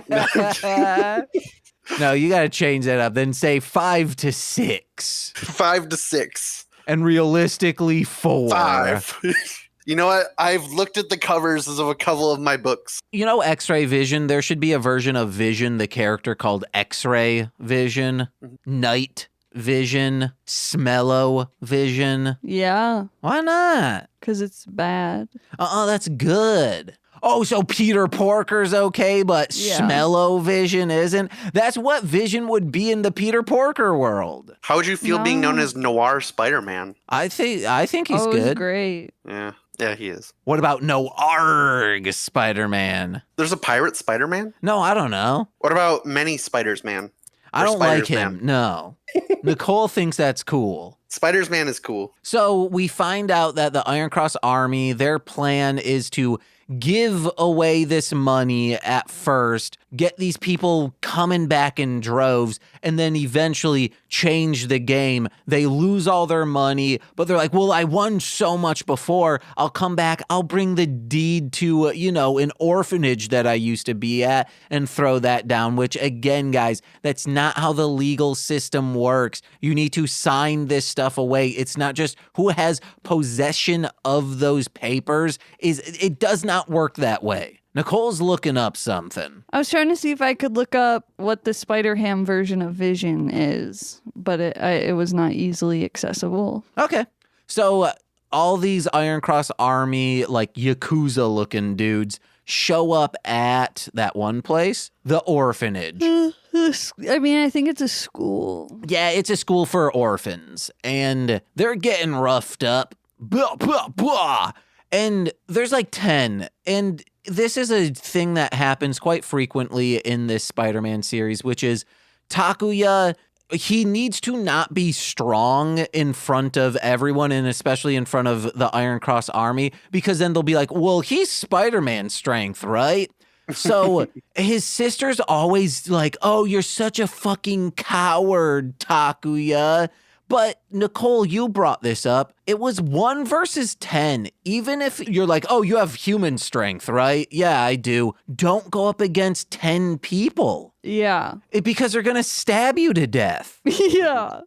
No, you got to change that up. Then say 5 to 6. 5 to 6. And realistically 4. 5. You know what? I've looked at the covers of a couple of my books. You know X-Ray Vision? There should be a version of Vision, the character, called X-Ray Vision, Night Vision, Smello Vision. Yeah, Why not? because it's bad. That's good. Oh, so Peter Porker's okay, but Yeah. Smello Vision isn't? That's what Vision would be in the Peter Porker world. How would you feel being known No. as Noir Spider-Man? I think he's It's good. great. Yeah, he is. What about No Arg Spider-Man? There's a pirate Spider-Man? No, I don't know. What about Many Spiders-Man? I Or don't like Spiders-Man? him. No. Nicole thinks that's cool. Spiders-Man is cool. So we find out that the Iron Cross Army, their plan is to give away this money at first, get these people coming back in droves, and then eventually change the game. They lose all their money, but they're like, well, I won so much before. I'll come back. I'll bring the deed to, an orphanage that I used to be at and throw that down, which again, guys, that's not how the legal system works. You need to sign this stuff away. It's not just who has possession of those papers. It does not work that way. Nicole's looking up something. I was trying to see if I could look up what the Spider-Ham version of Vision is, but it was not easily accessible. Okay. So all these Iron Cross Army, like Yakuza-looking dudes, show up at that one place, the orphanage. I mean, I think it's a school. Yeah, it's a school for orphans, and they're getting roughed up. Blah, blah, blah. And there's like 10, and this is a thing that happens quite frequently in this Spider-Man series, which is Takuya, he needs to not be strong in front of everyone, and especially in front of the Iron Cross Army, because then they'll be like, well, he's Spider-Man strength, right? So his sister's always like, oh, you're such a fucking coward, Takuya. But Nicole, you brought this up. It was 1 versus 10. Even if you're like, oh, you have human strength, right? Yeah, I do. Don't go up against 10 people. Yeah. Because they're going to stab you to death. Yeah.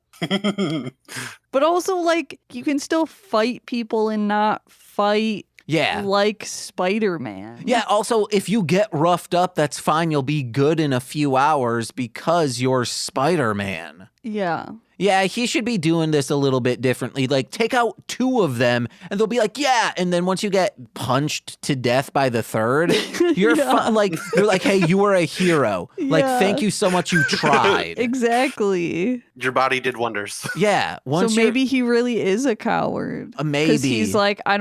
But also, like, you can still fight people and not fight Yeah. like Spider-Man. Yeah, also, if you get roughed up, that's fine. You'll be good in a few hours because you're Spider-Man. Yeah. Yeah, he should be doing this a little bit differently. Like, take out 2 of them, and they'll be like, yeah. And then once you get punched to death by the 3rd, you're you're like, hey, you were a hero. Like, Yeah. thank you so much. You tried. Exactly. Your body did wonders. Yeah. So maybe he really is a coward. Maybe. Because he's like, I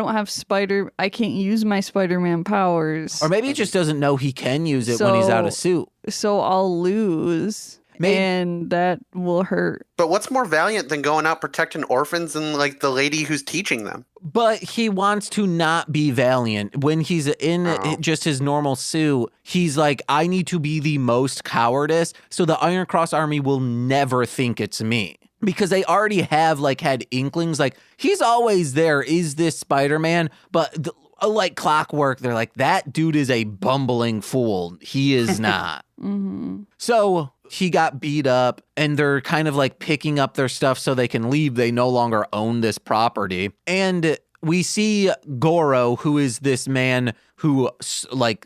can't use my Spider-Man powers. Or maybe he just doesn't know he can use it when he's out of suit. So I'll lose. And that will hurt. But what's more valiant than going out protecting orphans and like the lady who's teaching them? But he wants to not be valiant. When he's in just his normal suit, he's like, I need to be the most cowardice, so the Iron Cross Army will never think it's me. Because they already have had inklings, like, he's always there, is this Spider-Man? But like clockwork, they're like, that dude is a bumbling fool. He is not. Mm-hmm. So he got beat up, and they're kind of like picking up their stuff so they can leave. They no longer own this property. And we see Goro, who is this man who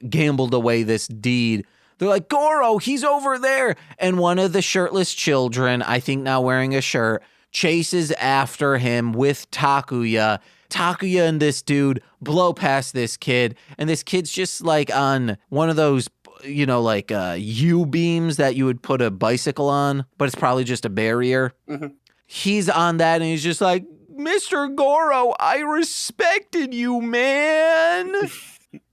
gambled away this deed. They're like, Goro, he's over there. And one of the shirtless children, I think now wearing a shirt, chases after him with Takuya. Takuya and this dude blow past this kid, and this kid's just on one of those U-beams that you would put a bicycle on, but it's probably just a barrier. Mm-hmm. He's on that, and he's just like, Mr. Goro, I respected you, man. And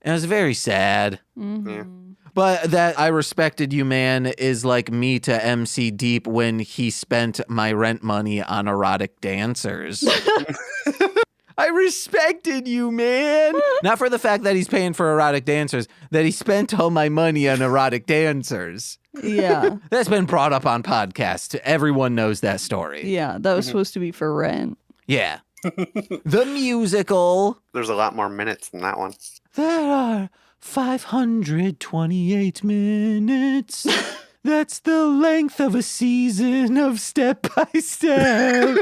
it was very sad. Mm-hmm. Yeah. But that I respected you, man, is like me to MC Deep when he spent my rent money on erotic dancers. I respected you, man. Not for the fact that he's paying for erotic dancers, that he spent all my money on erotic dancers. Yeah. That's been brought up on podcasts. Everyone knows that story. Yeah. That was supposed to be for Rent. Yeah. The musical. There's a lot more minutes than that one. There are 528 minutes. That's the length of a season of Step by Step.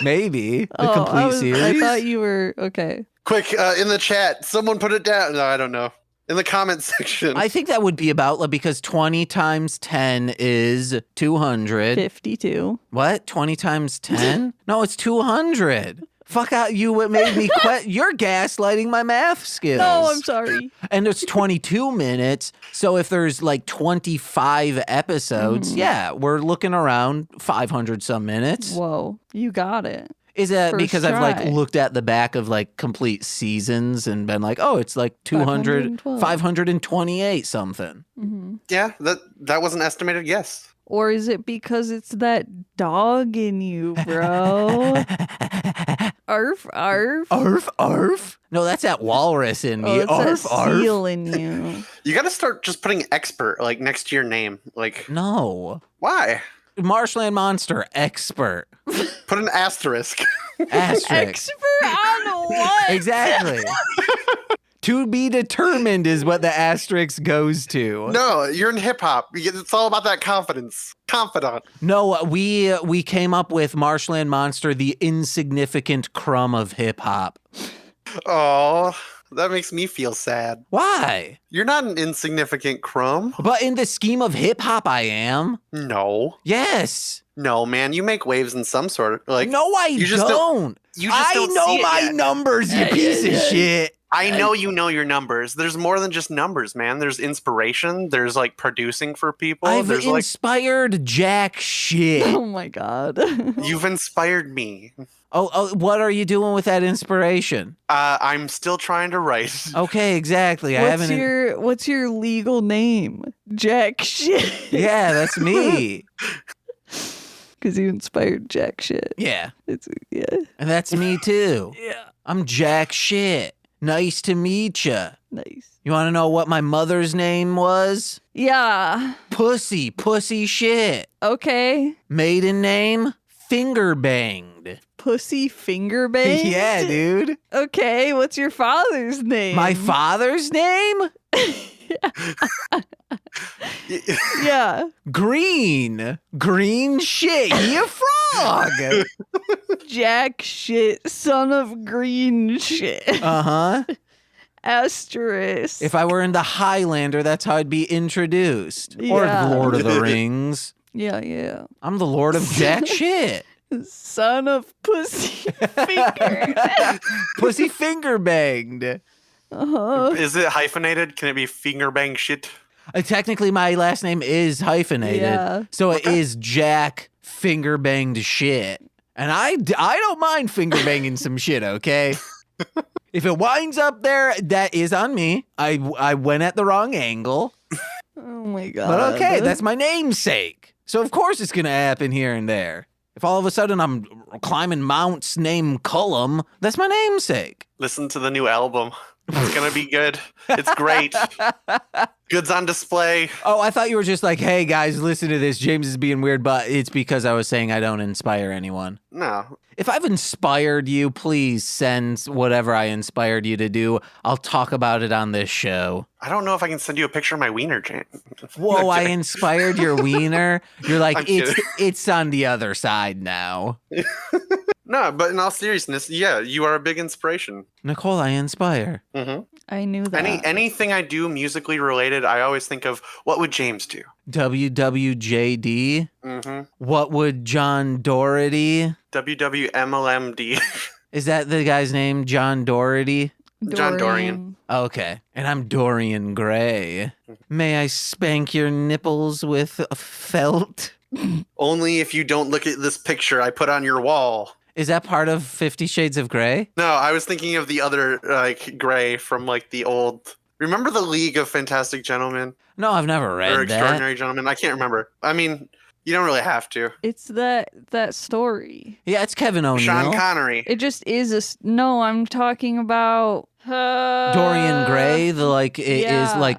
Maybe. The complete series. I thought you were okay. Quick, in the chat, someone put it down. No, I don't know. In the comment section. I think that would be about, like, because 20 times 10 is 200. 52. What? 20 times 10? No, it's 200. Fuck out, you made me you're gaslighting my math skills. No, I'm sorry. And it's 22 minutes. So if there's like 25 episodes, yeah, we're looking around 500 some minutes. Whoa, you got it. Is that First because I've like try. looked at the back of like complete seasons and been like, oh, it's like 200, 512. 528 something. Yeah, that was an estimated guess. Or is it because it's that dog in you, bro? Arf, arf. Arf, arf. No, that's that walrus in me. Oh, it's Arf, that arf. seal in you. You got to start just putting expert like next to your name. Like, No. why? Marshland monster, expert. Put an asterisk. Asterisk. Expert on what? Exactly. To be determined is what the asterisk goes to. No, you're in hip hop. It's all about that confidence. Confidant. No, we came up with Marshland Monster, the insignificant crumb of hip hop. Oh, that makes me feel sad. Why? You're not an insignificant crumb. But in the scheme of hip hop, I am. No. Yes. No, man, you make waves in some sort of like. No, I you just don't. You just I don't know see it my yet. numbers, you piece of shit. I know you know your numbers. There's more than just numbers, man. There's inspiration. There's like producing for people. I've There's inspired jack shit. Oh my god. you've inspired me. Oh, what are you doing with that inspiration? I'm still trying to write. Okay, exactly. I haven't. What's your legal name? Jack shit. Yeah, that's me. Because you inspired jack shit. Yeah, Yeah. and that's me too. Yeah. I'm jack shit. Nice to meet ya. Nice. You want to know what my mother's name was? Yeah. Pussy shit. Okay. Maiden name? Finger banged. Pussy finger banged? Yeah, dude. Okay. What's your father's name? My father's name? Yeah. Green. Green shit. He a frog. Jack shit. Son of green shit. Uh-huh. Asterisk. If I were in the Highlander, that's how I'd be introduced. Or Yeah. Lord of the Rings. Yeah. I'm the Lord of Jack shit. Son of pussy finger. Pussy finger banged. Uh-huh. Is it hyphenated? Can it be finger bang shit? Technically, my last name is hyphenated. Yeah. So it is Jack finger banged shit. And I don't mind finger banging some shit, okay? If it winds up there, that is on me. I went at the wrong angle. Oh my god. But okay, that's my namesake. So of course it's going to happen here and there. If all of a sudden I'm climbing mounts named McCollum, that's my namesake. Listen to the new album. It's gonna be good. It's great. Goods on display. Oh, I thought you were just like, hey guys, listen to this. James is being weird, but it's because I was saying I don't inspire anyone. No. If I've inspired you, please send whatever I inspired you to do. I'll talk about it on this show. I don't know if I can send you a picture of my wiener, Jane. Whoa, I inspired your wiener? You're like, I'm kidding. it's on the other side now. No, but in all seriousness, yeah, you are a big inspiration. Nicole, I inspire. Mm-hmm. I knew that. Anything I do musically related, I always think of what would James do. WWJD? Mm-hmm. What would John Doherty? WWMLMD. Is that the guy's name, John Doherty? John Dorian. Okay. And I'm Dorian Gray. May I spank your nipples with a felt? Only if you don't look at this picture I put on your wall. Is that part of 50 Shades of Grey? No, I was thinking of the other, like, Gray from, like, the old... Remember the League of Fantastic Gentlemen? No, I've never Or read that. Extraordinary Gentlemen? I can't remember. I mean, You don't really have to. It's that story. Yeah, it's Kevin O'Neill. Sean Connery. It just is no, I'm talking about Dorian Gray, is like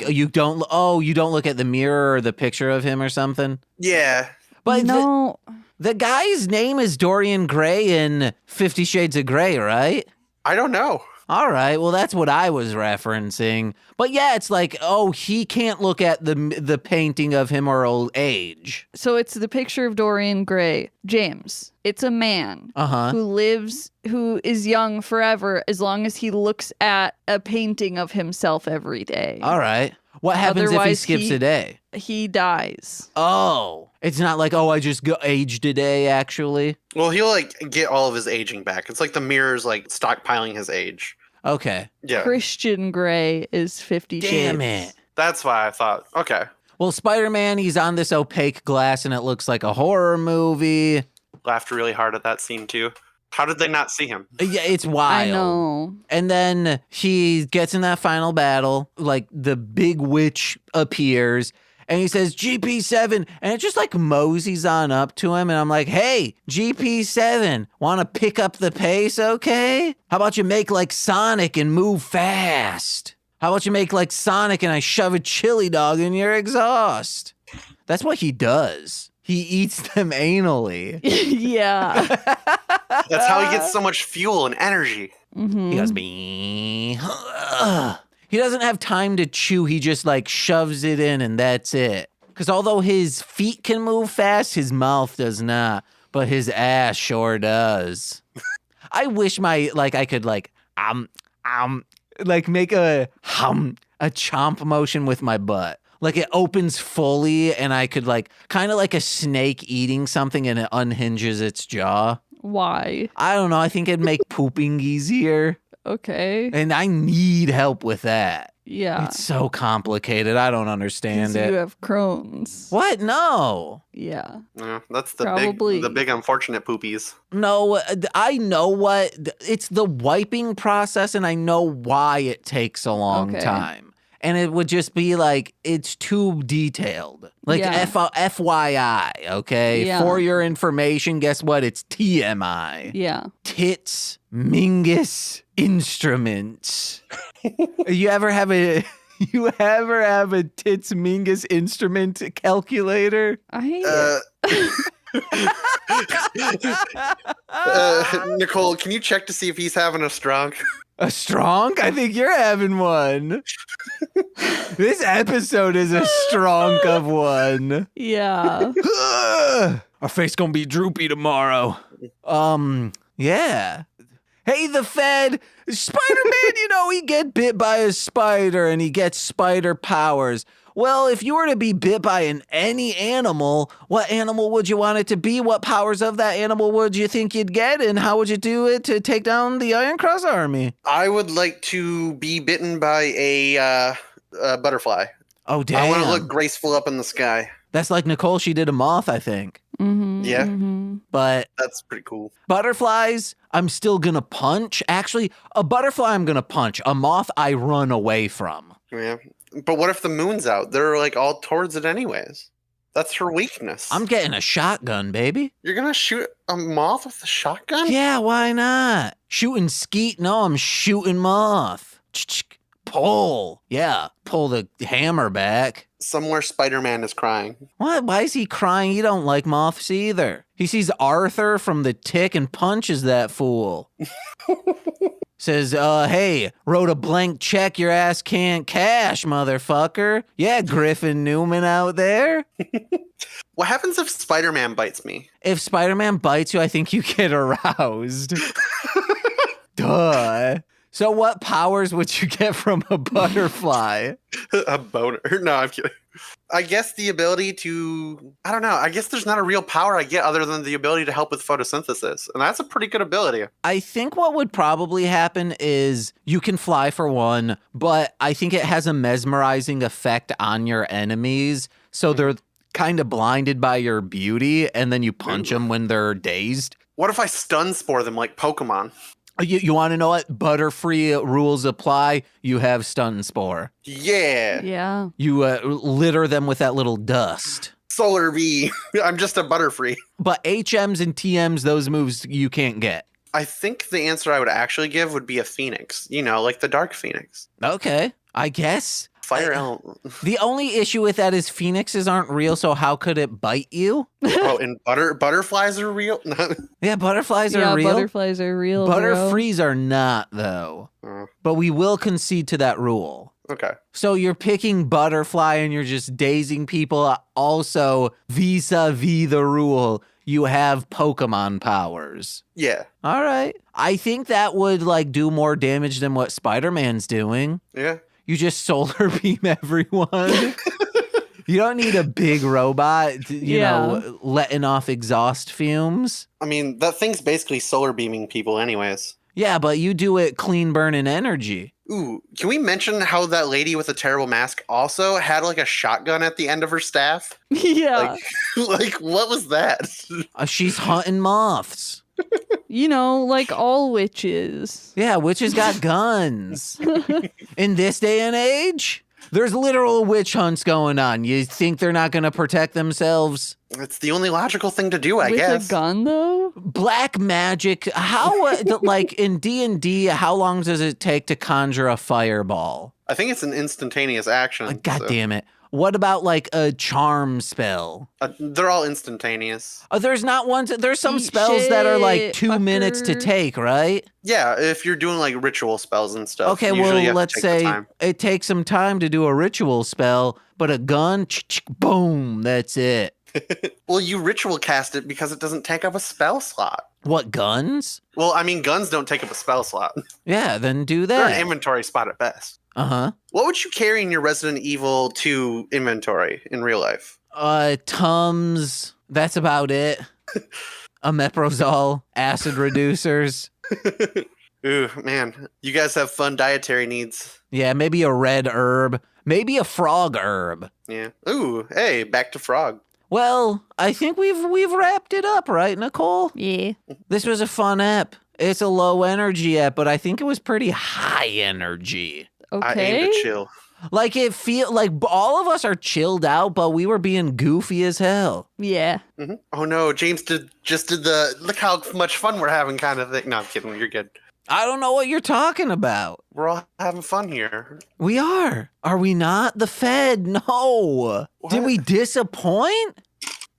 you don't look at the mirror or the picture of him or something. Yeah. But no. the guy's name is Dorian Gray in 50 Shades of Grey, right? I don't know. All right, well, that's what I was referencing. But yeah, it's like, oh, he can't look at the painting of him or old age. So it's the picture of Dorian Gray. James, it's a man who is young forever as long as he looks at a painting of himself every day. All right. What happens if he skips a day? He dies. Oh, it's not like, oh, I just aged a day, actually. Well, he'll like get all of his aging back. It's like the mirror's like stockpiling his age. Okay. Yeah. Christian Grey is 50 Shades. Damn it. That's why I thought, okay. Well, Spider-Man, he's on this opaque glass and it looks like a horror movie. Laughed really hard at that scene too. How did they not see him? Yeah, it's wild. I know. And then he gets in that final battle, like the big witch appears, and he says, GP7, and it just like moseys on up to him, and I'm like, hey, GP7, want to pick up the pace, okay? How about you make like Sonic and move fast? How about you make like Sonic and I shove a chili dog in your exhaust? That's what he does. He eats them anally. Yeah. That's how he gets so much fuel and energy. Mm-hmm. He goes, me. He doesn't have time to chew. He just like shoves it in and that's it. Because although his feet can move fast, his mouth does not. But his ass sure does. I wish I could like make a chomp motion with my butt. Like it opens fully and I could like, kind of like a snake eating something and it unhinges its jaw. Why? I don't know. I think it'd make pooping easier. Okay. And I need help with that. Yeah. It's so complicated. I don't understand it. You have Crohn's. What? No. Yeah. Yeah, that's the Probably. big unfortunate poopies. No, I know what. It's the wiping process and I know why it takes a long time. And it would just be like, it's too detailed. Like FYI, okay? Yeah. For your information, guess what? It's TMI. Yeah. Tits, Mingus, instruments. You ever have a tits Mingus instrument calculator? Nicole, can you check to see if he's having a strong? A strong? I think you're having one. This episode is a strong of one. Yeah. Our face gonna be droopy tomorrow. Yeah. Hey, the Fed, Spider-Man, he get bit by a spider and he gets spider powers. Well, if you were to be bit by any animal, what animal would you want it to be? What powers of that animal would you think you'd get? And how would you do it to take down the Iron Cross Army? I would like to be bitten by a butterfly. Oh, damn. I want to look graceful up in the sky. That's like Nicole. She did a moth, I think. Mm-hmm, yeah. Mm-hmm. But that's pretty cool. Butterflies, I'm still going to punch. Actually, a butterfly I'm going to punch. A moth I run away from. Yeah. But what if the moon's out? They're like all towards it anyways. That's her weakness. I'm getting a shotgun, baby. You're going to shoot a moth with a shotgun? Yeah, why not? Shooting skeet? No, I'm shooting moth. Pull. Yeah, pull the hammer back. Somewhere Spider-Man is crying. What? Why is he crying? He don't like moths either. He sees Arthur from the Tick and punches that fool. Says, hey, wrote a blank check your ass can't cash, motherfucker. Yeah, Griffin Newman out there. What happens if Spider-Man bites me? If Spider-Man bites you, I think you get aroused. Duh. So what powers would you get from a butterfly? A boner. No, I'm kidding. I guess the ability to, I don't know. I guess there's not a real power I get other than the ability to help with photosynthesis. And that's a pretty good ability. I think what would probably happen is you can fly for one, but I think it has a mesmerizing effect on your enemies. So they're kind of blinded by your beauty and then you punch them when they're dazed. What if I stun spore them like Pokemon? You want to know what? Butterfree rules apply. You have stun spore. Yeah. Yeah. You litter them with that little dust. Solar V. I'm just a Butterfree. But HMs and TMs, those moves you can't get. I think the answer I would actually give would be a Phoenix. You know, like the Dark Phoenix. Okay, I guess. Fire Element. The only issue with that is phoenixes aren't real, so how could it bite you? Oh, and butterflies are real? Yeah, butterflies are real. Butterflies are real, bro. Butterfrees are not, though. But we will concede to that rule. Okay. So you're picking butterfly and you're just dazing people. Also, vis-a-vis the rule, you have Pokemon powers. Yeah. All right. I think that would like do more damage than what Spider-Man's doing. Yeah. You just solar beam everyone. You don't need a big robot, you know, letting off exhaust fumes. I mean, that thing's basically solar beaming people anyways. Yeah, but you do it clean burning energy. Ooh, can we mention how that lady with the terrible mask also had like a shotgun at the end of her staff? Yeah. Like what was that? She's hunting moths. You know, like all witches. Yeah, witches got guns. In this day and age, there's literal witch hunts going on. You think they're not going to protect themselves? It's the only logical thing to do, I guess. With a gun, though? Black magic. How, like in D&D, how long does it take to conjure a fireball? I think it's an instantaneous action. God damn it. What about like a charm spell? They're all instantaneous. There's not one. There's some Eat spells that are like shit, 2 minutes to fucker. take, right? Yeah, if you're doing like ritual spells and stuff. Okay, usually well, you have to let's take the say time. it takes some time to do a ritual spell, but a gun, boom, that's it. Well, you ritual cast it because it doesn't take up a spell slot. What, guns? Well, I mean, guns don't take up a spell slot. Yeah, then do They're an that. inventory spot at best. Uh-huh. What would you carry in your Resident Evil 2 inventory in real life? Tums, that's about it. Omeprazole, acid reducers. Ooh, man. You guys have fun dietary needs. Yeah, maybe a red herb. Maybe a frog herb. Yeah. Ooh, hey, back to frog. Well, I think we've wrapped it up, right, Nicole? Yeah. This was a fun ep. It's a low energy ep, but I think it was pretty high energy. I aim Okay. to chill. Like it feel like all of us are chilled out, but we were being goofy as hell. Yeah. Mhm. Oh no, James just did the look how much fun we're having kind of thing. No, I'm kidding. You're good. I don't know what you're talking about. We're all having fun here. We are. Are we not? The Fed? No. Did What? we disappoint?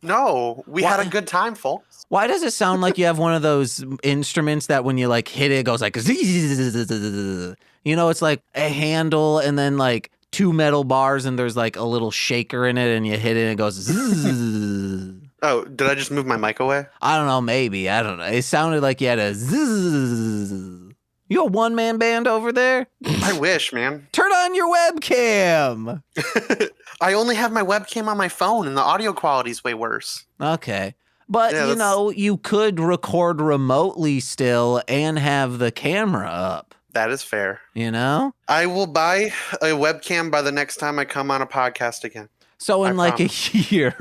No, we had Why? a good time, folks. Why does it sound like you have one of those instruments that when you like hit it, it goes like, you know, it's like a handle and then like 2 metal bars and there's like a little shaker in it and you hit it and it goes zzz. Oh, did I just move my mic away? I don't know, maybe. I don't know. It sounded like you had a zzz. You a one-man band over there? I wish, man. Turn on your webcam. I only have my webcam on my phone and the audio quality's way worse. Okay. But, Yeah, you that's- know, you could record remotely still and have the camera up, That is fair. you know? I will buy a webcam by the next time I come on a podcast again. So in I like a year.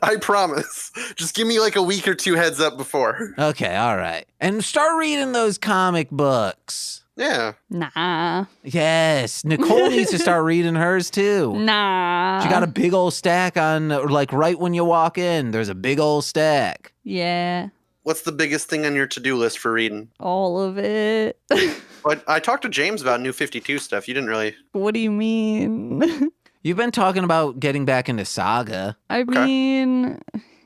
I promise. Just give me like a week or two heads up before. Okay, all right. And start reading those comic books. Yeah. Nah. Yes. Nicole needs to start reading hers too. Nah. She got a big old stack on, like right when you walk in, there's a big old stack. Yeah. What's the biggest thing on your to-do list for reading? All of it. But I talked to James about New 52 stuff. You didn't really. What do you mean? You've been talking about getting back into Saga. I mean,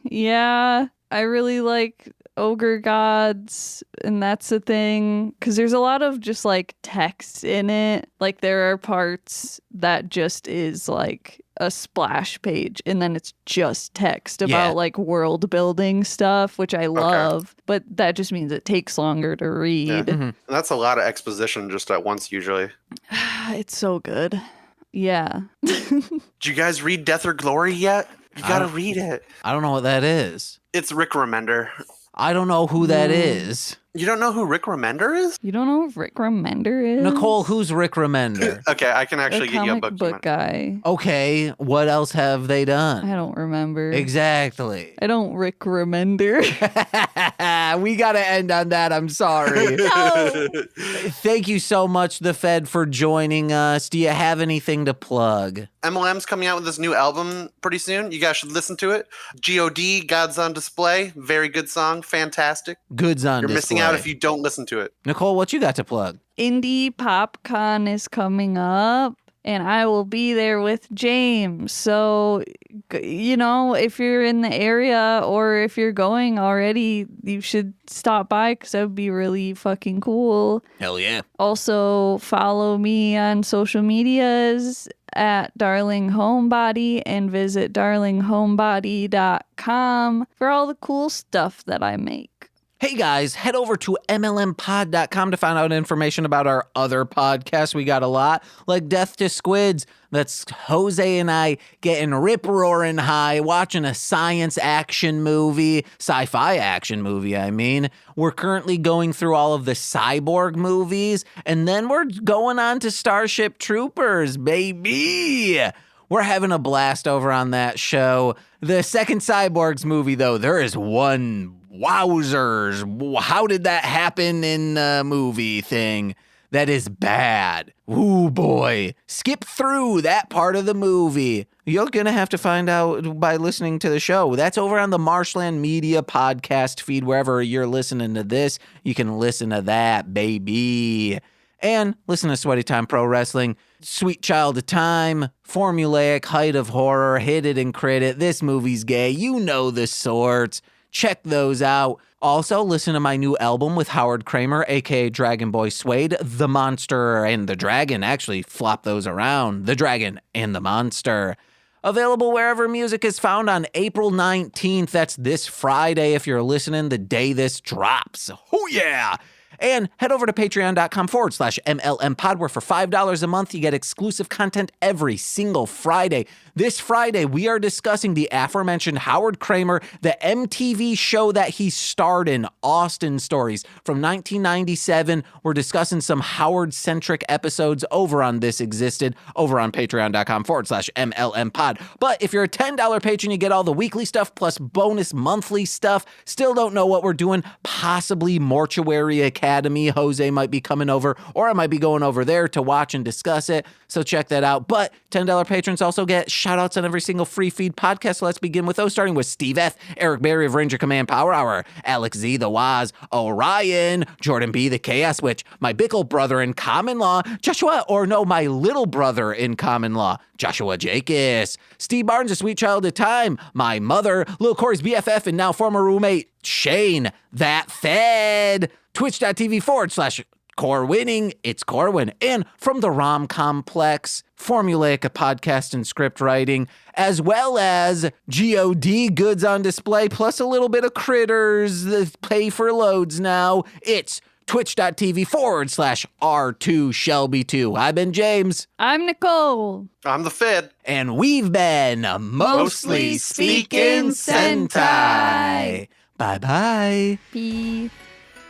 yeah, I really like ogre gods, and that's the thing. Because there's a lot of just like text in it. Like there are parts that just is like a splash page, and then it's just text about Yeah. like world building stuff, which I love. But that just means it takes longer to read. Yeah. Mhm. That's a lot of exposition just at once, usually. It's so good. Yeah. Did you guys read Death or Glory yet? You gotta read it. I don't know what that is. It's Rick Remender. I don't know who that is. You don't know who Rick Remender is? You don't know who Rick Remender is? Nicole, who's Rick Remender? Okay, I can actually the get you a comic book. book guy. Okay, what else have they done? I don't remember. Exactly. I don't Rick Remender. We got to end on that. I'm sorry. No. Thank you so much, The Fed, for joining us. Do you have anything to plug? MLM's coming out with this new album pretty soon. You guys should listen to it. God, God's on Display. Very good song. Fantastic. Goods on You're display. missing out if you don't listen to it. Nicole, what you got to plug? Indy PopCon is coming up, and I will be there with James. So, if you're in the area or if you're going already, you should stop by because that would be really fucking cool. Hell yeah. Also, follow me on social medias at Darling Homebody and visit darlinghomebody.com for all the cool stuff that I make. Hey guys, head over to mlmpod.com to find out information about our other podcasts. We got a lot, like Death to Squids. That's Jose and I getting rip-roaring high, watching a science action movie, sci-fi action movie, I mean. We're currently going through all of the Cyborg movies, and then we're going on to Starship Troopers, baby! We're having a blast over on that show. The second Cyborgs movie, though, there is one wowzers. How did that happen in the movie thing? That is bad. Ooh, boy. Skip through that part of the movie. You're going to have to find out by listening to the show. That's over on the Marshland Media podcast feed. Wherever you're listening to this, you can listen to that, baby. And listen to Sweaty Time Pro Wrestling, Sweet Child of Time, Formulaic, Height of Horror, Hit It and Crit It, This Movie's Gay, you know the sorts. Check those out. Also, listen to my new album with Howard Kramer, aka Dragon Boy Suede, The Monster and the Dragon. Actually, flop those around. The Dragon and the Monster. Available wherever music is found on April 19th. That's this Friday if you're listening the day this drops. Oh, yeah. And head over to patreon.com/MLMpod, where for $5 a month, you get exclusive content every single Friday. This Friday, we are discussing the aforementioned Howard Kramer, the MTV show that he starred in, Austin Stories, from 1997. We're discussing some Howard-centric episodes over on This Existed, over on patreon.com/MLMpod. But if you're a $10 patron, you get all the weekly stuff plus bonus monthly stuff. Still don't know what we're doing. Possibly Mortuary Academy. Jose might be coming over, or I might be going over there to watch and discuss it. So check that out. But $10 patrons also get shout outs on every single free feed podcast. So let's begin with those, starting with Steve F., Eric Berry of Ranger Command Power Hour, Alex Z, the Waz, Orion, Jordan B, the Chaos Witch, my Bickle brother in common law, my little brother in common law, Joshua Jacobs, Steve Barnes, a sweet child of time, my mother, Lil Corey's BFF and now former roommate, Shane, that Fed, twitch.tv/Core Winning, it's Corwin, and from the Rom Complex, Formulaic podcast and script writing, as well as GOD Goods on Display, plus a little bit of critters that pay for loads now. It's twitch.tv/R2Shelby2. I've been James. I'm Nicole. I'm the Fed. And we've been Mostly Speaking Sentai. Bye-bye. Bye.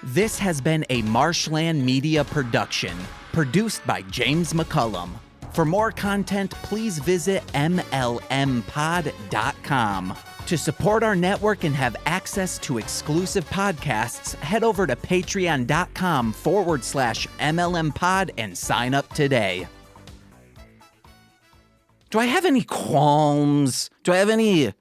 This has been a Marshland Media production, produced by James McCollum. For more content, please visit mlmpod.com. To support our network and have access to exclusive podcasts, head over to patreon.com/MLMpod and sign up today. Do I have any qualms? Do I have any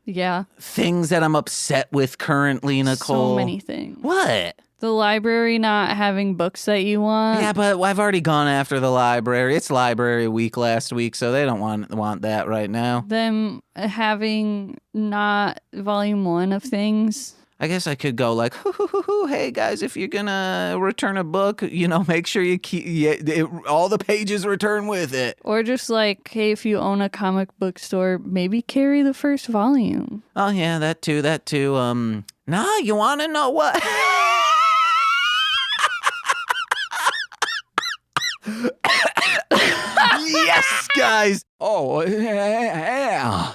things that I'm upset with currently, Nicole? So many things. What? The library not having books that you want. Yeah, but I've already gone after the library. It's library week last week, so they don't want that right now. Them having not volume 1 of things. I guess I could go like, hey guys, if you're gonna return a book, make sure you keep all the pages return with it. Or just like, hey, if you own a comic book store, maybe carry the first volume. Oh yeah, that too. Nah, you want to know what? Yes, guys. Oh, yeah.